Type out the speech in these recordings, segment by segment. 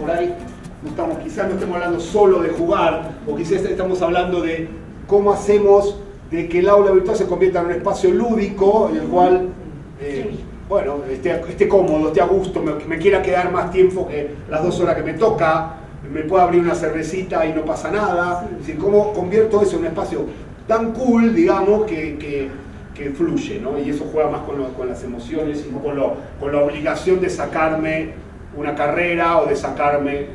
por ahí quizás no estemos hablando solo de jugar, o quizás estamos hablando de cómo hacemos de que el aula virtual se convierta en un espacio lúdico en el cual bueno, esté cómodo, esté a gusto, me quiera quedar más tiempo que las 2 horas que me toca, me pueda abrir una cervecita y no pasa nada. Es decir, cómo convierto eso en un espacio tan cool, digamos, que fluye, ¿no? Y eso juega más con las emociones y no con la obligación de sacarme una carrera o de sacarme.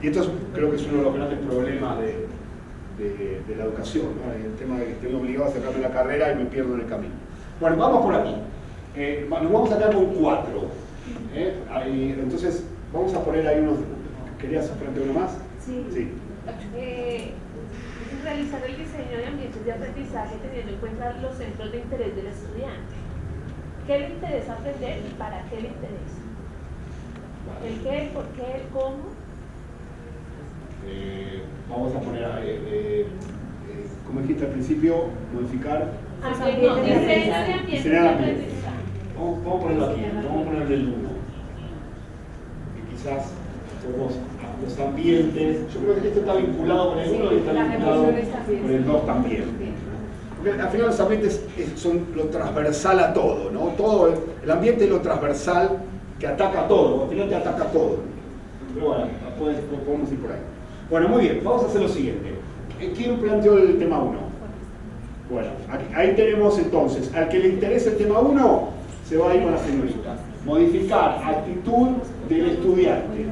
Y esto creo que es uno de los grandes problemas de la educación, ¿no? El tema de que estoy obligado a sacarme la carrera y me pierdo en el camino. Bueno, vamos por aquí. Nos vamos a quedar con 4. Entonces, vamos a poner ahí unos. ¿Querías plantear uno más? Sí. Realizar el diseño de ambientes de aprendizaje teniendo en cuenta los centros de interés del estudiante. ¿Qué le interesa aprender y para qué le interesa? ¿El qué, el por qué, el cómo? Vamos a poner, como dijiste al principio, modificar. Diseño de ambientes de aprendizaje. Vamos a ponerlo aquí, vamos a ponerle el 1. Que quizás los ambientes, yo creo que esto está vinculado con el 1 y está vinculado con el 2 también. Porque al final los ambientes son lo transversal a todo, ¿no? Todo, el ambiente es lo transversal que ataca a todo, al final te ataca a todo. Pero bueno, podemos ir por ahí. Bueno, muy bien, vamos a hacer lo siguiente. ¿Quién planteó el tema 1? Bueno, ahí tenemos entonces, al que le interese el tema 1, se va a ir con la señorita. Modificar actitud del estudiante.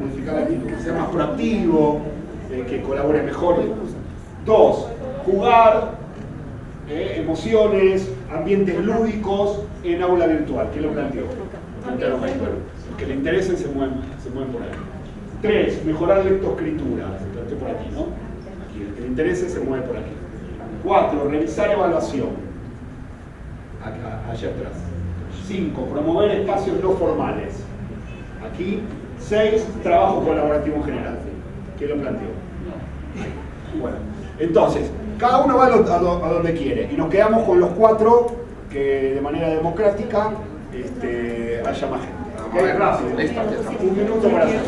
Modificar la actitud, que sea más proactivo, que colabore mejor. 2. Jugar, emociones, ambientes lúdicos en aula virtual. ¿Quién lo planteó? Bueno, los que le interesen se mueven por ahí. 3. Mejorar lectoescritura. Se planteó por aquí, ¿no? Aquí, el que le interese se mueve por aquí. 4. Revisar evaluación. Allá atrás. 5. Promover espacios no formales. Aquí. 6. Trabajo colaborativo en general. ¿Quién lo planteó? Bueno, entonces, cada uno va a donde quiere. Y nos quedamos con los 4 que de manera democrática haya más gente. ¿Okay? Rápido. Un minuto para hacer.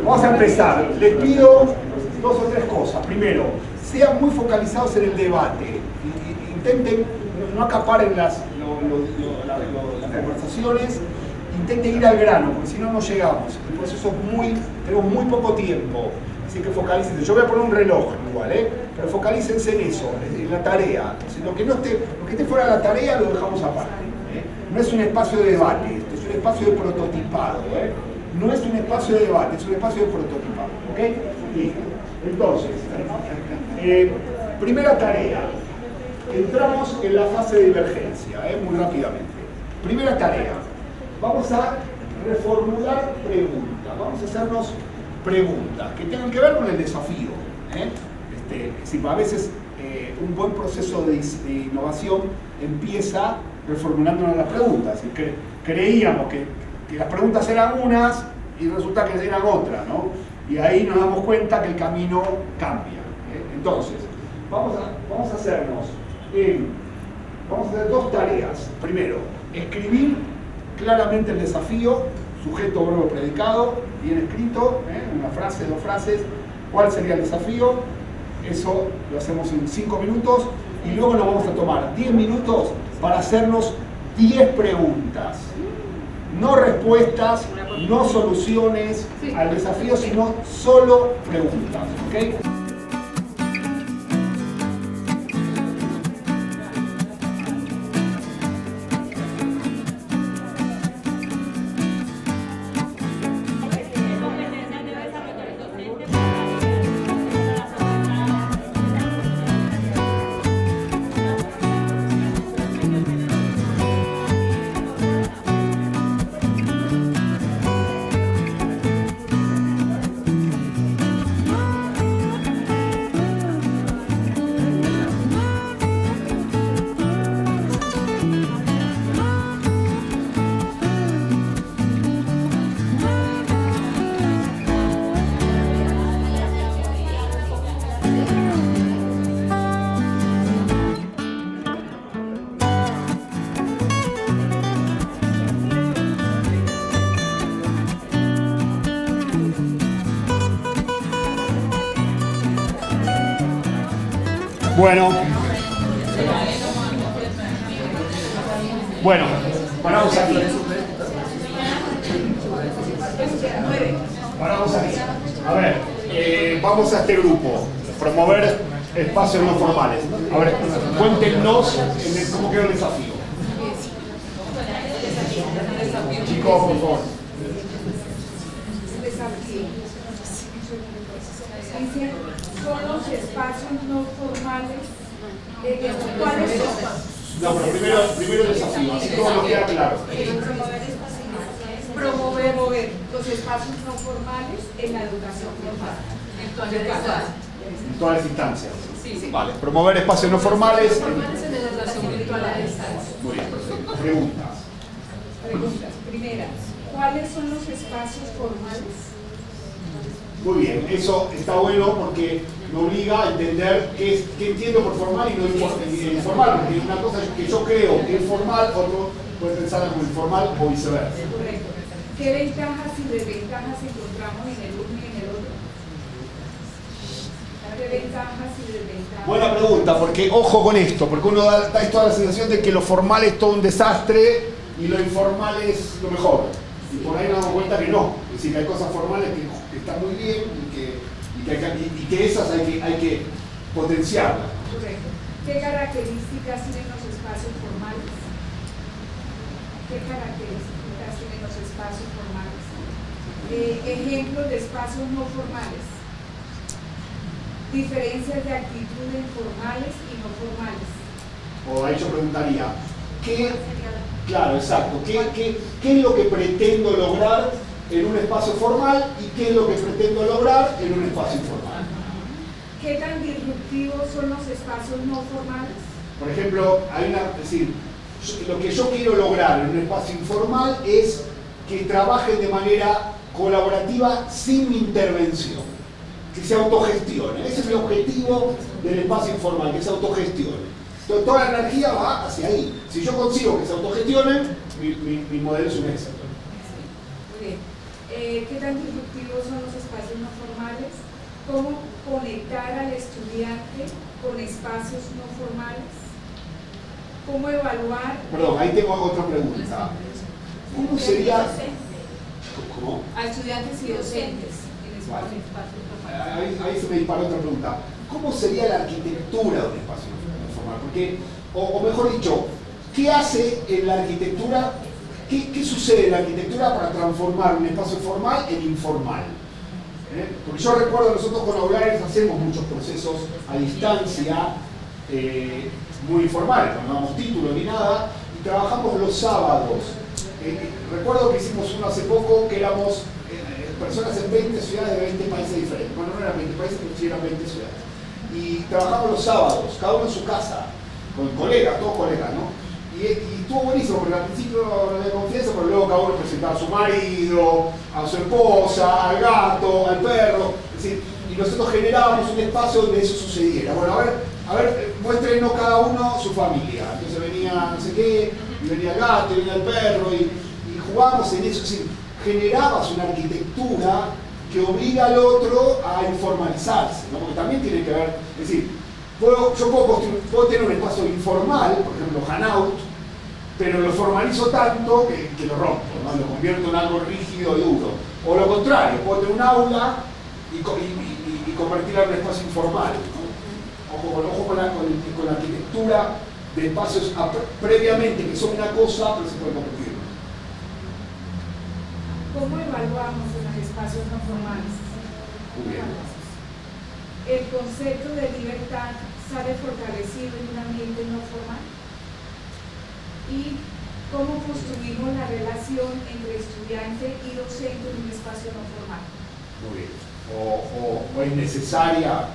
Vamos a empezar. Les pido 2 o 3 cosas. Primero, sean muy focalizados en el debate. Intenten no acaparen las conversaciones, intenten ir al grano, porque si no, no llegamos. El proceso tenemos muy poco tiempo, así que focalícense. Yo voy a poner un reloj igual, pero focalícense en eso, en la tarea. Lo que esté fuera de la tarea lo dejamos aparte. No es un espacio de debate, esto es un espacio de prototipado. No es un espacio de debate, es un espacio de prototipado. ¿Ok? Listo. Entonces, primera tarea. Entramos en la fase de divergencia, muy rápidamente. Primera tarea. Vamos a reformular preguntas. Vamos a hacernos preguntas que tengan que ver con el desafío. Si a veces un buen proceso de innovación empieza reformulándonos las preguntas. Creíamos que las preguntas eran unas y resulta que eran otras, ¿no? Y ahí nos damos cuenta que el camino cambia. Entonces, vamos a hacer 2 tareas. Primero, escribir claramente el desafío, sujeto, verbo, predicado, bien escrito, una frase, 2 frases. ¿Cuál sería el desafío? Eso lo hacemos en 5 minutos y luego nos vamos a tomar 10 minutos para hacernos 10 preguntas. No respuestas, no soluciones al desafío, sino solo preguntas. ¿Okay? Bueno. Bueno, paramos aquí. Paramos aquí. A ver, vamos a este grupo. Promover espacios no formales. A ver, cuéntenos cómo quedó el desafío. Chicos, por favor. Desafío. Dice, son los espacios no formales. ¿Cuáles son? No, pero primero el desafío, así todo lo queda claro. Promover los espacios no formales en la educación formal. En todas las instancias. Sí. Vale, promover espacios no formales. En la educación virtual a distancia. Muy bien, perfecto. Preguntas. Primera, ¿cuáles son los espacios formales? Muy bien, eso está bueno porque me obliga a entender qué entiendo por formal y no informal, porque una cosa que yo creo que es formal, otro puede pensar como informal o viceversa. Correcto. ¿Qué ventajas y desventajas encontramos en el uno y en el otro? ¿Qué ventajas y desventajas? Buena pregunta, porque ojo con esto, porque uno da toda la sensación de que lo formal es todo un desastre y lo informal es lo mejor. Y por ahí nos damos cuenta que no. Es decir, que hay cosas formales que están muy bien y que esas hay que potenciarlas. Correcto. ¿Qué características tienen los espacios formales? ¿Qué características tienen los espacios formales? Ejemplos de espacios no formales. Diferencias de actitudes formales y no formales. O ahí yo preguntaría, claro, exacto, ¿qué es lo que pretendo lograr en un espacio formal y qué es lo que pretendo lograr en un espacio informal? ¿Qué tan disruptivos son los espacios no formales? Por ejemplo, es decir, lo que yo quiero lograr en un espacio informal es que trabajen de manera colaborativa sin mi intervención, que se autogestionen. Ese es el objetivo del espacio informal, que se autogestione. Entonces, toda la energía va hacia ahí. Si yo consigo que se autogestionen, mi modelo es un éxito. Muy bien. ¿Qué tan disruptivos son los espacios no formales? ¿Cómo conectar al estudiante con espacios no formales? ¿Cómo evaluar? Perdón, ahí tengo otra pregunta. ¿Cómo sería? ¿Cómo? A estudiantes y docentes en espacios formales. Ahí se me disparó otra pregunta. ¿Cómo sería la arquitectura de un espacio no formal? Porque, o mejor dicho, ¿qué hace en la arquitectura? ¿Qué sucede en la arquitectura para transformar un espacio formal en informal? Porque yo recuerdo, nosotros con Aulares hacemos muchos procesos a distancia, muy informales, no damos título ni nada, y trabajamos los sábados. Recuerdo que hicimos uno hace poco que éramos personas en 20 ciudades de 20 países diferentes. Bueno, no eran 20 países, pero sí eran 20 ciudades. Y trabajamos los sábados, cada uno en su casa, con colegas, todos colegas, ¿no? Y estuvo buenísimo, porque al principio no había confianza, pero luego cada uno presentaba a su marido, a su esposa, al gato, al perro. Es decir, y nosotros generábamos un espacio donde eso sucediera. Bueno, a ver, muéstrenos cada uno su familia. Entonces venía no sé qué, y venía el gato, y venía el perro, y jugábamos en eso. Es decir, generabas una arquitectura que obliga al otro a informalizarse, ¿no? Porque también tiene que ver, es decir, yo puedo tener un espacio informal, por ejemplo, Hanout, pero lo formalizo tanto que lo rompo, ¿no? Lo convierto en algo rígido y duro. O lo contrario, puedo tener un aula y convertirla en un espacio informal, ¿no? Ojo con la arquitectura de espacios previamente que son una cosa, pero se puede convertir. ¿Cómo evaluamos en los espacios no formales? Muy bien. ¿El concepto de libertad sale fortalecido en un ambiente no formal? ¿Y cómo construimos la relación entre estudiante y docente en un espacio no formal? Muy bien. O es necesaria,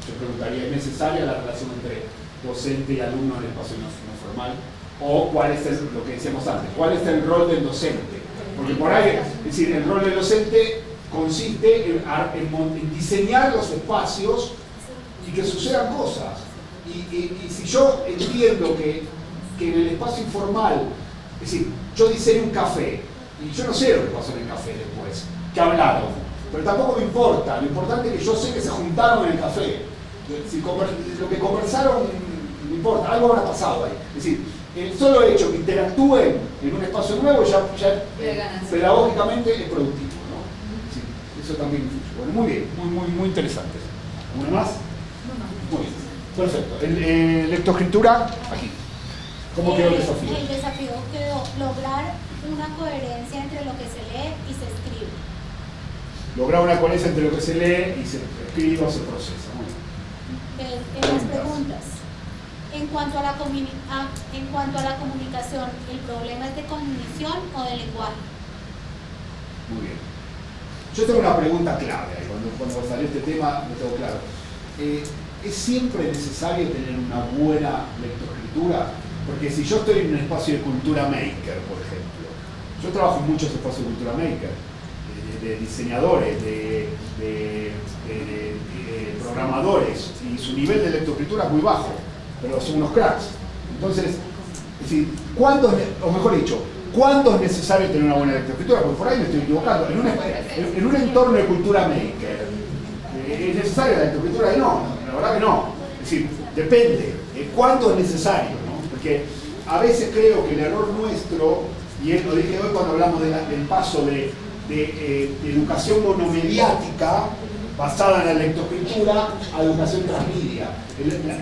yo preguntaría, ¿es necesaria la relación entre docente y alumno en el espacio no formal? ¿O cuál es lo que decíamos antes? ¿Cuál es el rol del docente? Porque por ahí, es decir, el rol del docente consiste en diseñar los espacios y que sucedan cosas. Y si yo entiendo que en el espacio informal, es decir, yo diseño un café y yo no sé lo que pasó en el café después, que hablaron, pero tampoco me importa, lo importante es que yo sé que se juntaron en el café. Lo que conversaron, no importa, algo habrá pasado ahí. Es decir, el solo hecho que interactúen en un espacio nuevo ya pedagógicamente es productivo, ¿no? Sí, eso también influye. Bueno, muy bien, muy interesante. ¿Una más? Muy bien, perfecto. Lectoescritura, aquí. ¿Cómo quedó el desafío? El desafío quedó lograr una coherencia entre lo que se lee y se escribe. Lograr una coherencia entre lo que se lee y se escribe o se procesa. Muy bien. En las preguntas. En cuanto a la comunicación, ¿el problema es de cognición o de lenguaje? Muy bien. Yo tengo una pregunta clave ahí. Cuando salió este tema, me tengo claro. ¿Es siempre necesario tener una buena lectoescritura? Porque si yo estoy en un espacio de cultura maker, por ejemplo, yo trabajo en muchos espacios de cultura maker, de diseñadores, de programadores, y su nivel de lectoescritura es muy bajo, pero son unos cracks. Entonces, es decir, ¿cuándo es necesario tener una buena lectoescritura? Porque por ahí me estoy equivocando. En un entorno de cultura maker, ¿es necesaria la lectoescritura? No, la verdad que no. Es decir, depende. ¿Cuándo es necesario? ¿No? Porque a veces creo que el error nuestro, y lo dije hoy cuando hablamos del paso de educación monomediática basada en la lectoescritura a educación transmedia.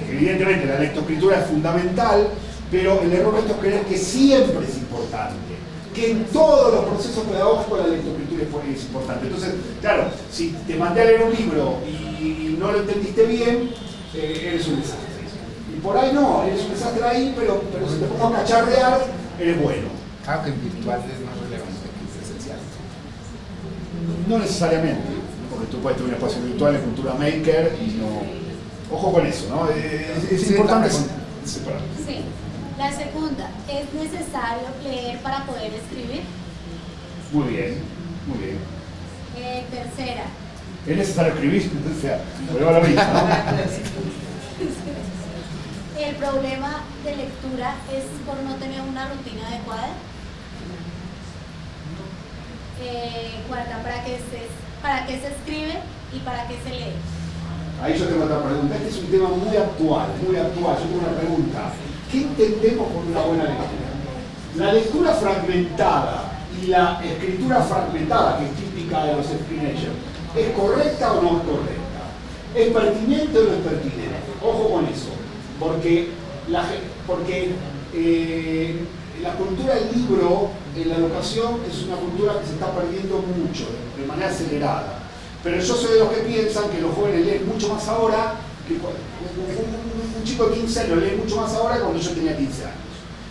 Evidentemente la lectoescritura es fundamental, pero el error nuestro es creer que siempre es importante, que en todos los procesos pedagógicos la lectoescritura es importante. Entonces, claro, si te mandé a leer un libro y no lo entendiste bien, eres un desastre. Y por ahí no, eres un desastre ahí, pero si te pongo a cacharrear, eres bueno. Claro que en virtual es más relevante que en presencial. No necesariamente, porque tú puedes tener un espacio virtual en cultura maker y no... Ojo con eso, ¿no? Es importante separar. Sí. La segunda, ¿es necesario leer para poder escribir? Muy bien, muy bien. Tercera. ¿Es necesario escribir? O sea, volvemos a lo mismo, ¿no? ¿El problema de lectura es por no tener una rutina adecuada? Cuarta, ¿para qué se escribe y para qué se lee? Ahí yo tengo otra pregunta. Este es un tema muy actual, muy actual. Yo tengo una pregunta. ¿Qué entendemos por una buena lectura? La lectura fragmentada y la escritura fragmentada, que es típica de los screenagers, ¿es correcta o no es correcta? ¿Es pertinente o no es pertinente? Ojo con eso, porque la cultura del libro en la educación es una cultura que se está perdiendo mucho, de manera acelerada. Pero yo soy de los que piensan que los jóvenes leen mucho más ahora, que un chico de 15 años lee mucho más ahora que cuando yo tenía 15 años.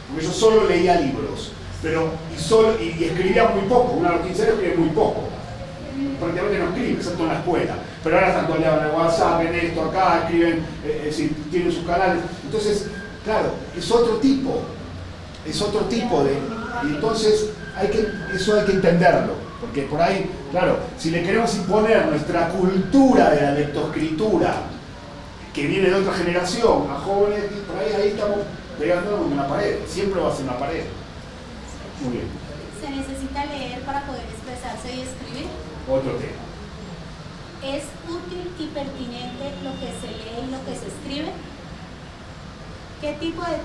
Porque yo solo leía libros, y escribía muy poco. Uno a los 15 años escribe muy poco. Prácticamente no escribe, excepto en la escuela. Pero ahora están todo el día en WhatsApp, en esto, acá, escriben, tienen sus canales. Entonces, claro, es otro tipo de... Y entonces, eso hay que entenderlo. Porque por ahí, claro, si le queremos imponer nuestra cultura de la lectoescritura, que viene de otra generación, a jóvenes, por ahí estamos pegándonos en una pared. Siempre va a ser una pared. Muy bien. ¿Se necesita leer para poder expresarse y escribir? Otro tema. ¿Es útil y pertinente lo que se lee y lo que se escribe? ¿Qué tipo de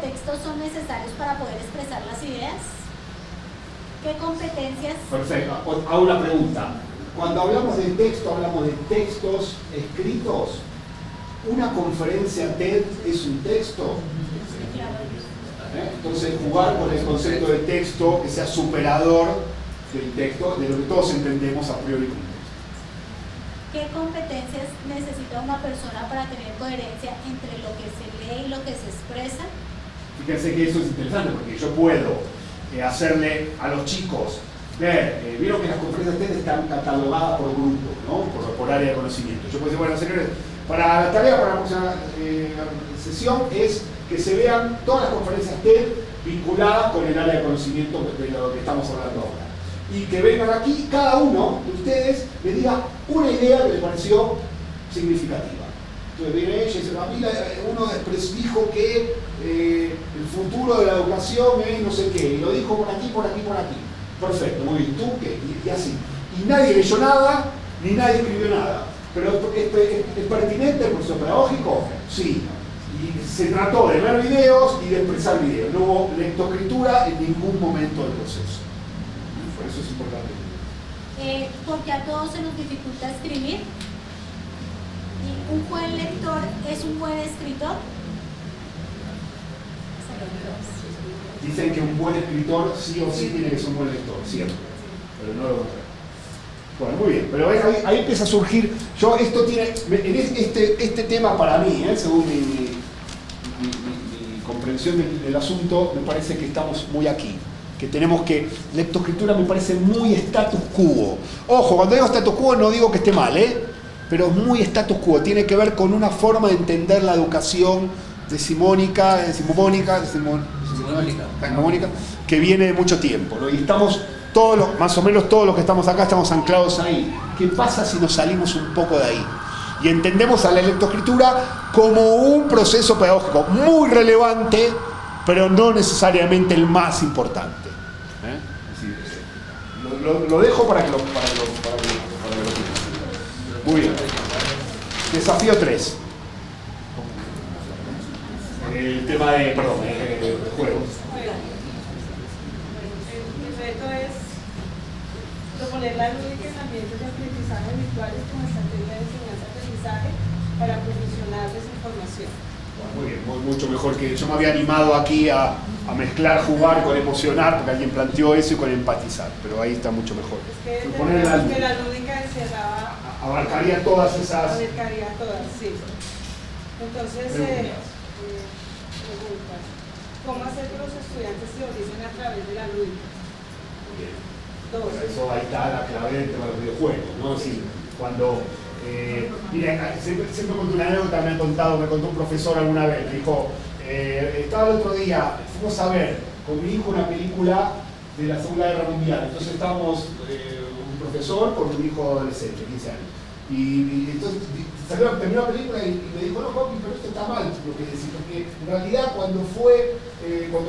textos son necesarios para poder expresar las ideas? ¿Qué competencias? Perfecto. Hago una pregunta. Cuando hablamos de texto, hablamos de textos escritos. ¿Una conferencia TED es un texto? Entonces, jugar con el concepto de texto que sea superador del texto, de lo que todos entendemos a priori como texto. ¿Qué competencias necesita una persona para tener coherencia entre lo que se lee y lo que se expresa? Fíjense que eso es interesante porque yo puedo hacerle a los chicos ver, vieron que las conferencias TED están catalogadas por grupo, ¿no? por área de conocimiento. Yo puedo decir, bueno, señores, para la tarea para la próxima sesión es que se vean todas las conferencias TED vinculadas con el área de conocimiento de lo que estamos hablando ahora. Y que vengan aquí, cada uno de ustedes le diga una idea que le pareció significativa. Entonces viene ella y dice, a mí uno dijo que el futuro de la educación es no sé qué, y lo dijo por aquí, por aquí, por aquí. Perfecto, muy bien, ¿tú qué? Y así. Y nadie leyó nada, ni nadie escribió nada. ¿Pero es pertinente el proceso pedagógico? Sí. Y se trató de ver videos y de expresar videos. No hubo lectoescritura en ningún momento del proceso. Por eso es importante. Porque a todos se nos dificulta escribir. ¿Y un buen lector es un buen escritor? Dicen que un buen escritor sí o sí tiene que ser un buen lector, siempre. Pero no lo contrario. Bueno, muy bien, pero ahí empieza a surgir. Esto tiene. Este tema para mí, según mi comprensión del asunto, me parece que estamos muy aquí. Que tenemos que. Lectoescritura me parece muy status quo. Ojo, cuando digo status quo no digo que esté mal, pero es muy status quo. Tiene que ver con una forma de entender la educación decimonónica, que viene de mucho tiempo, ¿no? Y estamos más o menos todos los que estamos acá estamos anclados ahí. ¿Qué pasa si nos salimos un poco de ahí? Y entendemos a la lectoescritura como un proceso pedagógico muy relevante, pero no necesariamente el más importante. Lo dejo para que lo piensen. Muy bien. Desafío 3. El tema de, juegos. El reto es proponer la lúdica en ambientes de aprendizaje virtuales como estrategia de enseñanza-aprendizaje para proporcionar desinformación. Muy bien, mucho mejor que yo me había animado aquí a mezclar jugar con emocionar, porque alguien planteó eso, y con empatizar, pero ahí está mucho mejor. Es que la lúdica encerraba... Abarcaría todas esas... Abarcaría todas, sí. Entonces, preguntas. ¿Cómo hacer que los estudiantes teoricen a través de la lúdica? Bien. Dos. Eso ahí está la clave del tema de los videojuegos, ¿no? Sí, cuando... miren, siempre cuento una anécdota, me contó un profesor alguna vez, me dijo, estaba el otro día, fuimos a ver con mi hijo una película de la Segunda Guerra Mundial, entonces estábamos un profesor con un hijo adolescente, 15 años, y entonces terminó la película y me dijo, no, papi, pero esto está mal lo que decís, porque en realidad cuando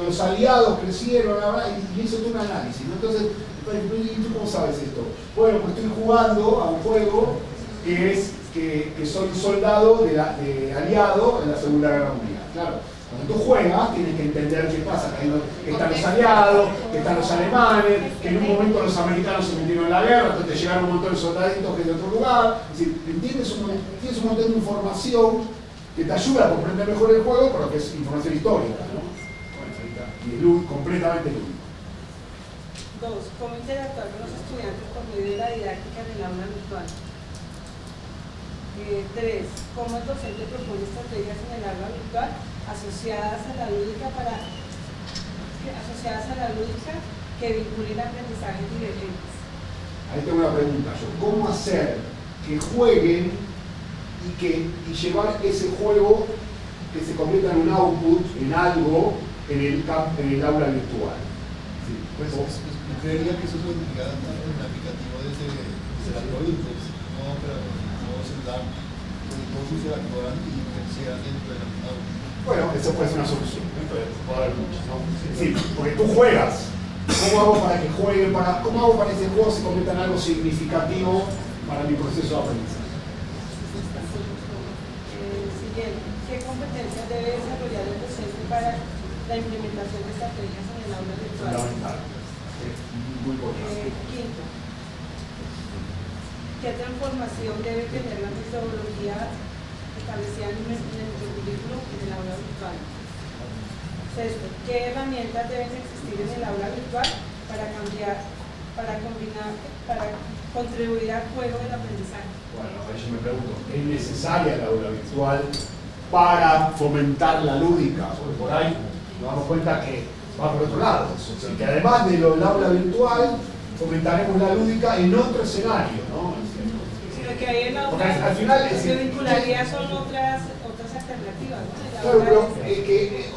los aliados crecieron, y hizo todo un análisis, ¿no? Entonces, ¿y tú cómo sabes esto? Bueno, pues estoy jugando a un juego que soy soldado de aliado en la Segunda Guerra Mundial. Claro, cuando tú juegas tienes que entender qué pasa, que están los aliados, que están los alemanes, que en un momento los americanos se metieron en la guerra, entonces te llegaron un montón de soldaditos que de otro lugar. Es decir, tienes un montón de información que te ayuda a comprender mejor el juego, pero que es información histórica, ¿no? Y es completamente lúdico. 2. ¿Cómo interactuar con los estudiantes por medio de la didáctica en el aula virtual? 3. ¿Cómo el docente propone estrategias en el aula virtual asociadas a la lúdica que vinculen aprendizajes divergentes? Ahí tengo una pregunta yo. ¿Cómo hacer que jueguen y llevar ese juego que se convierta en un output, en algo, en el aula virtual? Sí, pues creería que eso es lo que el aplicativo desde la productos, no celular, no se interactuaran y crecieran dentro de la aula. Bueno, eso puede ser una solución, puede haber muchas, ¿no? Sí, porque tú juegas. ¿Cómo hago para que jueguen? ¿Cómo hago para que ese juego se convierta en algo significativo para mi proceso de aprendizaje? Siguiente. ¿Qué competencias debe desarrollar el docente para la implementación de estrategias en el aula virtual? Fundamental. Muy importante. Quinto. ¿Qué transformación debe tener la metodología establecida en el currículo en el aula virtual? Sexto, ¿qué herramientas deben existir en el aula virtual para contribuir al juego del aprendizaje? Bueno, yo me pregunto, ¿es necesaria el aula virtual para fomentar la lúdica? Porque por ahí nos damos cuenta que va por otro lado. O sea, que además del aula virtual, fomentaremos la lúdica en otro escenario, ¿no? Lo que hay en la porque al final se vincularía son otras alternativas, ¿no? Claro, pero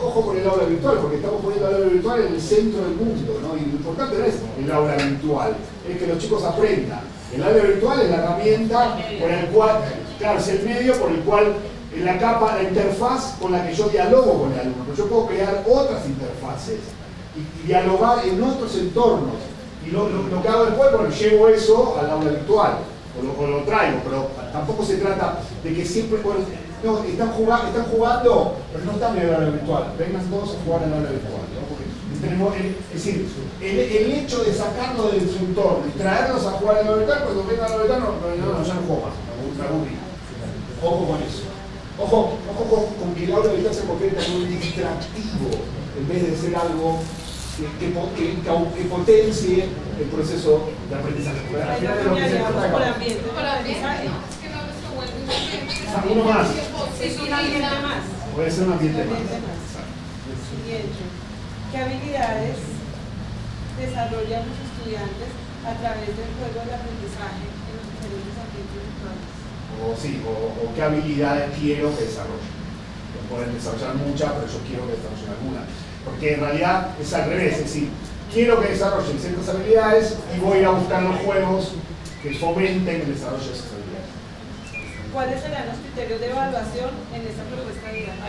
ojo con el aula virtual, porque estamos poniendo el aula virtual en el centro del mundo, ¿no? Y lo importante no es el aula virtual, es que los chicos aprendan. El aula virtual es la herramienta por el cual, claro, es el medio por el cual la capa, la interfaz con la que yo dialogo con el alumno. Pero yo puedo crear otras interfaces y dialogar en otros entornos. Y lo que hago después, bueno, llevo eso al aula virtual. o lo traigo, pero tampoco se trata de que siempre, bueno, no, están jugando, pero no están en el aula virtual, vengan todos a jugar en el aula virtual, ¿no? Porque es decir, el hecho de sacarlo del su entorno y traerlos a jugar en el aula virtual, cuando vengan al aula virtual, no, ya no juego más, me aburrí. Ojo con eso. Ojo con que el aula virtual se convierta en un distractivo en vez de ser algo que potencie el proceso de aprendizaje. Al final de lo que se trata por ambiente. Por ambiente, no, es que no se vuelve un ambiente. Uno más. Es un ambiente más. Puede ser un ambiente más. Siguiente. ¿Qué habilidades desarrollan los estudiantes a través del juego de aprendizaje en los diferentes ambientes virtuales? O qué habilidades quiero que desarrollen. No pueden desarrollar muchas, pero yo quiero que desarrollen algunas. Porque en realidad es al revés, es decir, quiero que desarrollen ciertas habilidades y voy a ir a buscar los juegos que fomenten el desarrollo de esas habilidades. ¿Cuáles serán los criterios de evaluación en esta propuesta de didáctica?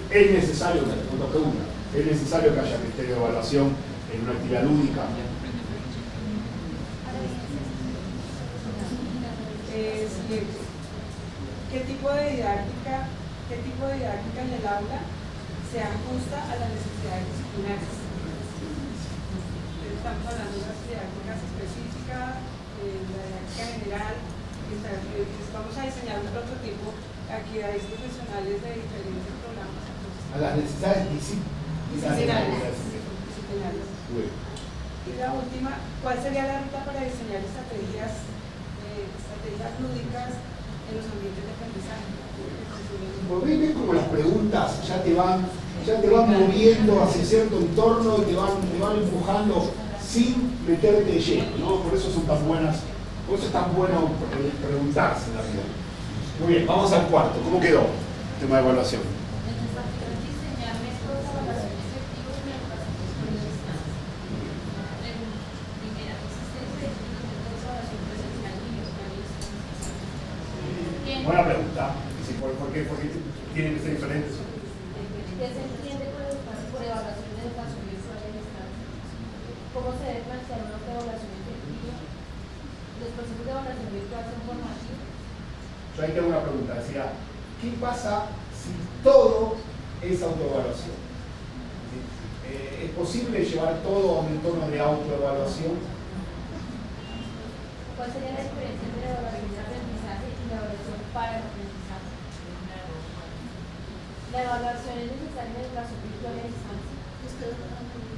Es necesario, otra pregunta, es necesario que haya criterio de evaluación en una actividad lúdica. Siguiente. ¿Qué tipo de didáctica en el aula se ajusta a las necesidades disciplinarias? Estamos hablando de las didácticas específicas, la didáctica general. Vamos a diseñar un prototipo de actividades profesionales de diferentes programas. A las necesidades disciplinarias. Y la última, ¿cuál sería la ruta para diseñar estrategias lúdicas en los ambientes de aprendizaje? Ven como las preguntas ya te van moviendo hacia cierto entorno y te van empujando sin meterte de lleno, ¿no? Por eso son tan buenas, por eso es tan bueno preguntarse en la vida. Muy bien, vamos al cuarto. ¿Cómo quedó el tema de evaluación? Diseñar métodos de evaluación efectivos y evaluación por distancia. Primera, existencia de métodos de evaluación presencial y virtual. Buena pregunta. ¿Por qué tienen que ser diferentes? ¿Qué se entiende por evaluación de educación virtual y distancia? ¿Cómo se debe plantear una evaluación efectiva? ¿Los procesos de evaluación virtual son formativos? Yo ahí tengo una pregunta. Decía, ¿qué pasa si todo es autoevaluación? ¿Es posible llevar todo a un entorno de autoevaluación? ¿Cuál sería la diferencia entre la evaluación de aprendizaje y la evaluación para el aprendizaje? La evaluación es necesaria en educación virtual a distancia.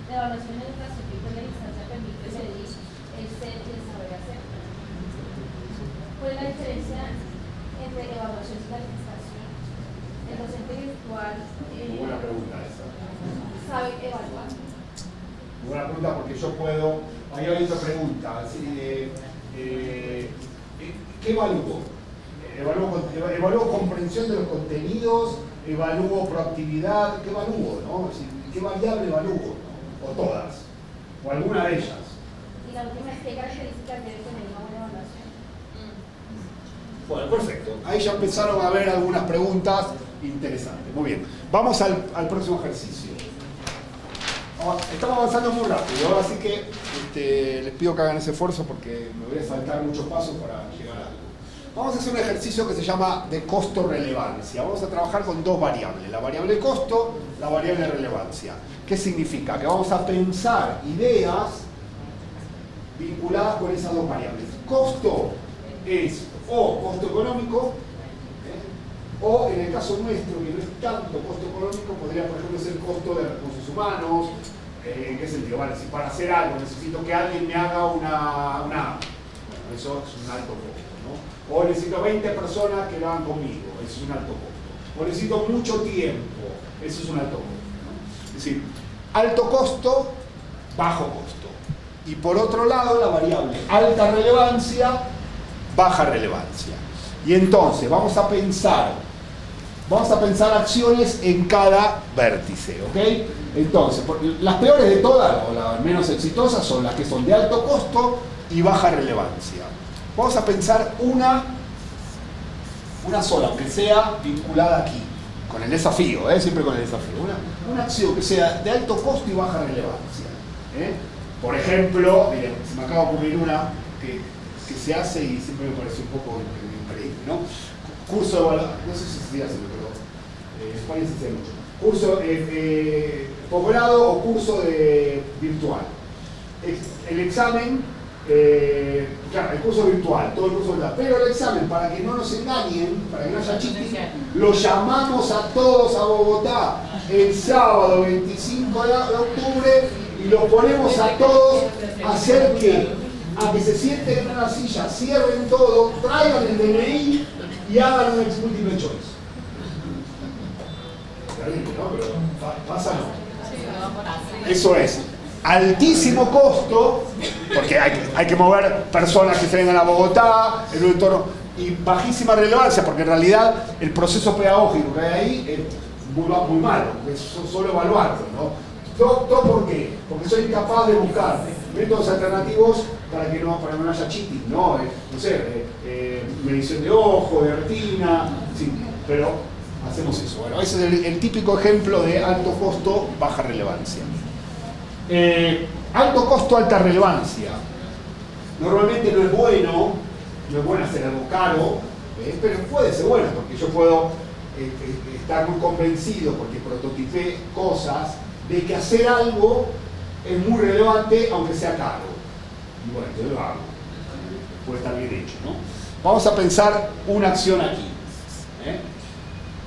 La evaluación en educación virtual a distancia permite medir el ser y el saber hacer. ¿Cuál es la diferencia entre evaluación y calificación? El docente virtual Buena pregunta esa. sabe evaluar. Buena pregunta porque yo puedo. Ahí hay otra pregunta. ¿Qué evalúo? ¿Evalúo comprensión de los contenidos? ¿Evalúo proactividad? ¿Qué evalúo? ¿No? ¿Qué variable evalúo? ¿No? O todas. O alguna de ellas. Y la última es qué características debe tener una buena evaluación. Bueno, perfecto. Ahí ya empezaron a ver algunas preguntas interesantes. Muy bien. Vamos al próximo ejercicio. Estamos avanzando muy rápido, así que les pido que hagan ese esfuerzo porque me voy a saltar muchos pasos para llegar a algo. Vamos a hacer un ejercicio que se llama de costo-relevancia. Vamos a trabajar con dos variables, la variable costo, la variable relevancia. ¿Qué significa? Que vamos a pensar ideas vinculadas con esas dos variables. Costo es o costo económico, o en el caso nuestro, que no es tanto costo económico, podría por ejemplo ser costo de recursos humanos. ¿En qué sentido? Vale, si para hacer algo necesito que alguien me haga una bueno, eso es un alto costo, ¿no? O necesito 20 personas que lo hagan conmigo, eso es un alto costo. O necesito mucho tiempo, eso es un alto costo, ¿no? Es decir, alto costo, bajo costo. Y por otro lado, la variable alta relevancia, baja relevancia. Y entonces vamos a pensar acciones en cada vértice, ¿ok? Entonces, las peores de todas, o las menos exitosas, son las que son de alto costo y baja relevancia. Vamos a pensar una sola, aunque sea vinculada aquí, con el desafío, siempre con el desafío. Una acción que sea de alto costo y baja relevancia. Por ejemplo, miren, se me acaba de ocurrir una que se hace y siempre me parece un poco increíble, ¿no? Curso de evaluación, no sé si se hace, pero en España se hace mucho. Curso posgrado o curso virtual. El examen, claro, el curso virtual, todo el curso virtual, pero el examen, para que no nos engañen, para que no haya cheating, lo llamamos a todos a Bogotá el sábado 25 de octubre y los ponemos a todos a hacer a que se sienten en una silla, cierren todo, traigan el DNI y hagan un multiple choice. Terrible, ¿no? Pero pasa no. Eso es altísimo costo, porque hay que mover personas que se vengan a Bogotá en un entorno, y bajísima relevancia, porque en realidad el proceso pedagógico que hay ahí es muy malo, es solo evaluarlo, ¿no? ¿Todo por qué? Porque soy incapaz de buscar métodos alternativos para que no haya cheating, ¿no? No sé, medición de ojo, de retina, sí, pero hacemos eso. Bueno, ese es el típico ejemplo de alto costo, baja relevancia. Alto costo, alta relevancia. Normalmente no es bueno hacer algo caro, pero puede ser bueno, porque yo puedo estar muy convencido, porque prototipé cosas, de que hacer algo es muy relevante, aunque sea caro. Y bueno, yo lo hago. Puede estar bien hecho, ¿no? Vamos a pensar una acción aquí.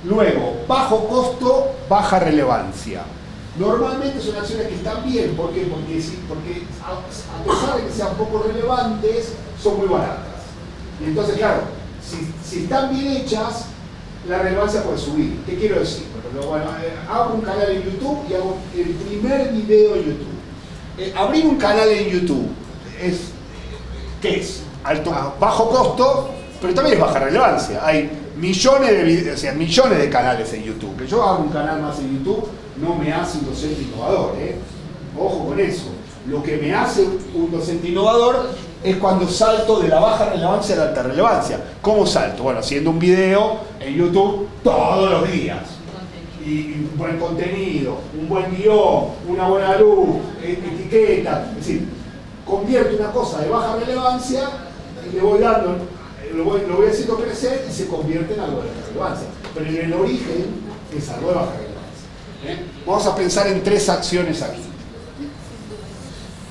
Luego, bajo costo, baja relevancia. Normalmente son acciones que están bien. ¿Por qué? Porque a pesar de que sean poco relevantes, son muy baratas. Y entonces, claro, si están bien hechas, la relevancia puede subir. ¿Qué quiero decir? Bueno, hago un canal en YouTube y hago el primer video en YouTube. Abrir un canal en YouTube ¿qué es? Bajo costo, pero también es baja relevancia. Hay millones de canales en YouTube. Que yo haga un canal más en YouTube no me hace un docente innovador, Ojo con eso. Lo que me hace un docente innovador es cuando salto de la baja relevancia a la alta relevancia. ¿Cómo salto? Bueno, haciendo un video en YouTube todos los días. Y un buen contenido, un buen guión, una buena luz, etiqueta. Es decir, convierto una cosa de baja relevancia y le voy dando, lo voy haciendo crecer y se convierte en algo de alta relevancia. Pero en el origen es algo de baja relevancia. Vamos a pensar en 3 acciones aquí.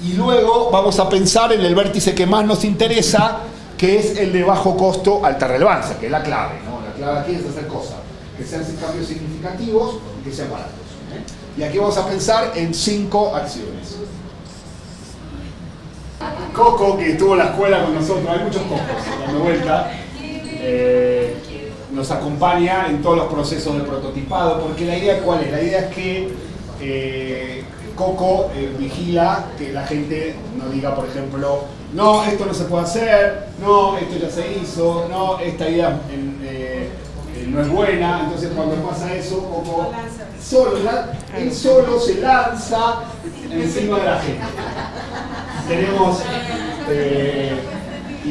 Y luego vamos a pensar en el vértice que más nos interesa, que es el de bajo costo, alta relevancia, que es la clave, ¿no? La clave aquí es hacer cosas que sean cambios significativos y que sean baratos. Y aquí vamos a pensar en 5 acciones. Coco, que estuvo en la escuela con nosotros, hay muchos Cocos dando vuelta, nos acompaña en todos los procesos de prototipado, porque la idea ¿cuál es? La idea es que Coco vigila que la gente no diga, por ejemplo, no, esto no se puede hacer, no, esto ya se hizo, no, esta idea no es buena. Entonces cuando pasa eso, Coco él solo se lanza encima de la gente.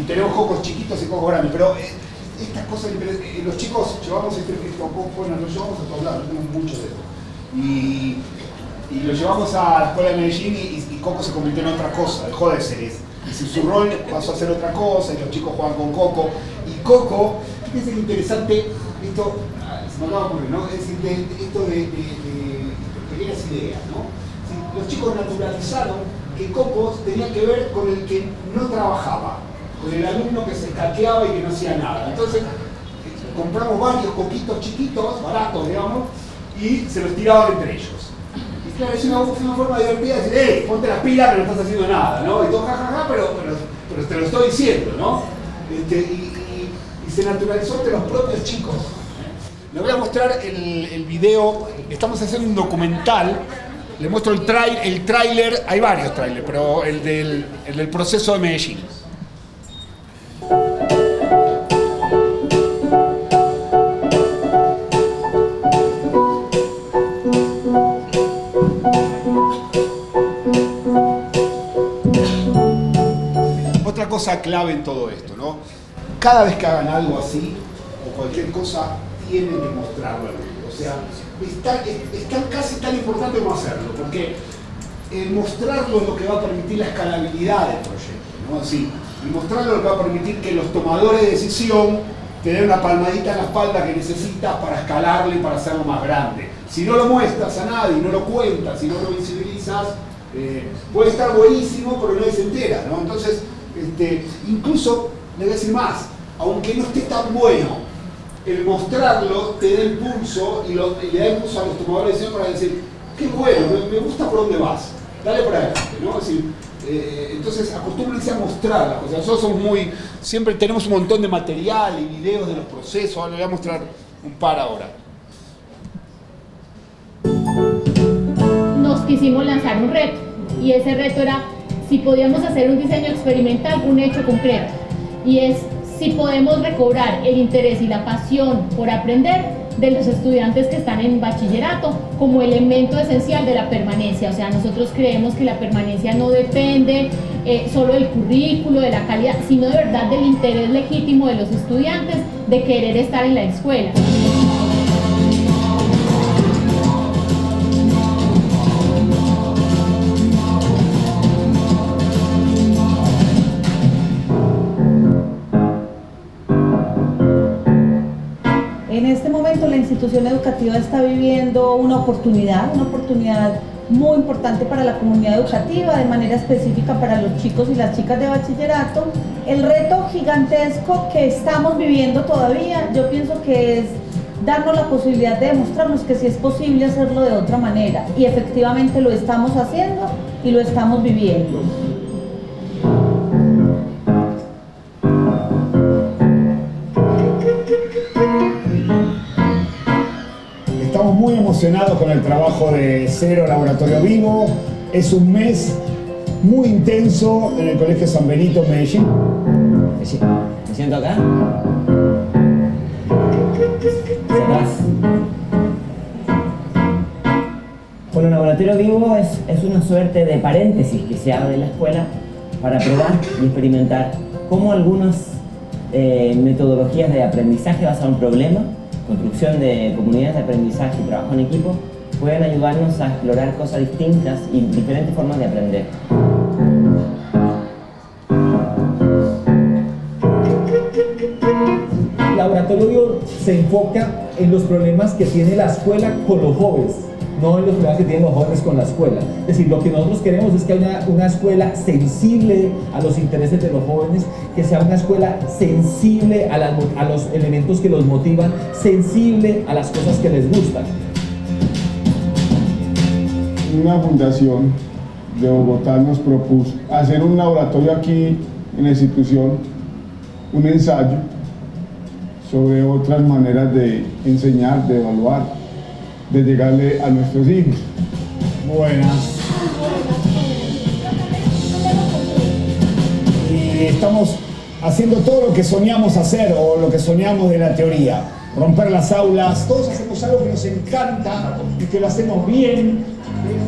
Tenemos Cocos chiquitos y Cocos grandes, pero estas cosas, los chicos llevamos bueno, los llevamos a todos lados, tenemos mucho de eso. Y lo llevamos a la escuela de Medellín y Coco se convirtió en otra cosa, dejó de ser eso. Y su rol pasó a ser otra cosa y los chicos juegan con Coco. Y Coco, fíjense que interesante, esto se me acaba de ocurrir, ¿no? Es decir, esto de pequeñas ideas, ¿no? Sí, los chicos naturalizaron que Coco tenía que ver con el que no trabajaba, con el alumno que se escaqueaba y que no hacía nada. Entonces, compramos varios coquitos chiquitos, baratos, digamos, y se los tiraban entre ellos. Claro, es una forma divertida de decir, ponte las pilas que no estás haciendo nada, ¿no? Y todo jajaja, pero te lo estoy diciendo, ¿no? Y se naturalizó entre los propios chicos. Les voy a mostrar el video, estamos haciendo un documental, les muestro el tráiler, hay varios tráilers, pero el del proceso de Medellín. Cosa clave en todo esto, ¿no? Cada vez que hagan algo así o cualquier cosa tienen que mostrarlo al mundo. O sea, es casi tan importante como hacerlo, porque mostrarlo es lo que va a permitir la escalabilidad del proyecto, ¿no? Así, el mostrarlo es lo que va a permitir que los tomadores de decisión te den una palmadita en la espalda que necesitas para escalarlo y para hacerlo más grande. Si no lo muestras a nadie, no lo cuentas, si no lo visibilizas, puede estar buenísimo, pero nadie se entera, ¿no? Entonces, incluso, le voy a decir más, aunque no esté tan bueno, el mostrarlo te da impulso y le da impulso a los tomadores de decisión para decir, qué bueno, me gusta por dónde vas, dale para adelante, ¿no? Es decir, entonces acostúmbrense a mostrar las cosas. Nosotros somos siempre tenemos un montón de material y videos de los procesos. Ahora les voy a mostrar un par ahora. Nos quisimos lanzar un reto, y ese reto era si podíamos hacer un diseño experimental, un hecho concreto, y es si podemos recobrar el interés y la pasión por aprender de los estudiantes que están en bachillerato como elemento esencial de la permanencia. O sea, nosotros creemos que la permanencia no depende solo del currículo, de la calidad, sino de verdad del interés legítimo de los estudiantes de querer estar en la escuela. En este momento la institución educativa está viviendo una oportunidad muy importante para la comunidad educativa, de manera específica para los chicos y las chicas de bachillerato. El reto gigantesco que estamos viviendo todavía, yo pienso que es darnos la posibilidad de demostrarnos que sí es posible hacerlo de otra manera, y efectivamente lo estamos haciendo y lo estamos viviendo. Estamos muy emocionados con el trabajo de Cero Laboratorio Vivo. Es un mes muy intenso en el Colegio San Benito, Medellín. ¿Me siento acá? Hacia atrás. Bueno, Laboratorio Vivo es una suerte de paréntesis que se abre en la escuela para probar y experimentar cómo algunas metodologías de aprendizaje basadas en un problema, construcción de comunidades de aprendizaje y trabajo en equipo, pueden ayudarnos a explorar cosas distintas y diferentes formas de aprender. Laboratorio Vivo se enfoca en los problemas que tiene la escuela con los jóvenes, no en los problemas que tienen los jóvenes con la escuela. Es decir, lo que nosotros queremos es que haya una escuela sensible a los intereses de los jóvenes, que sea una escuela sensible a los elementos que los motivan, sensible a las cosas que les gustan. Una fundación de Bogotá nos propuso hacer un laboratorio aquí en la institución, un ensayo sobre otras maneras de enseñar, de evaluar, de llegarle a nuestros hijos. Buenas. Y estamos haciendo todo lo que soñamos hacer, o lo que soñamos de la teoría. Romper las aulas. Todos hacemos algo que nos encanta y que lo hacemos bien.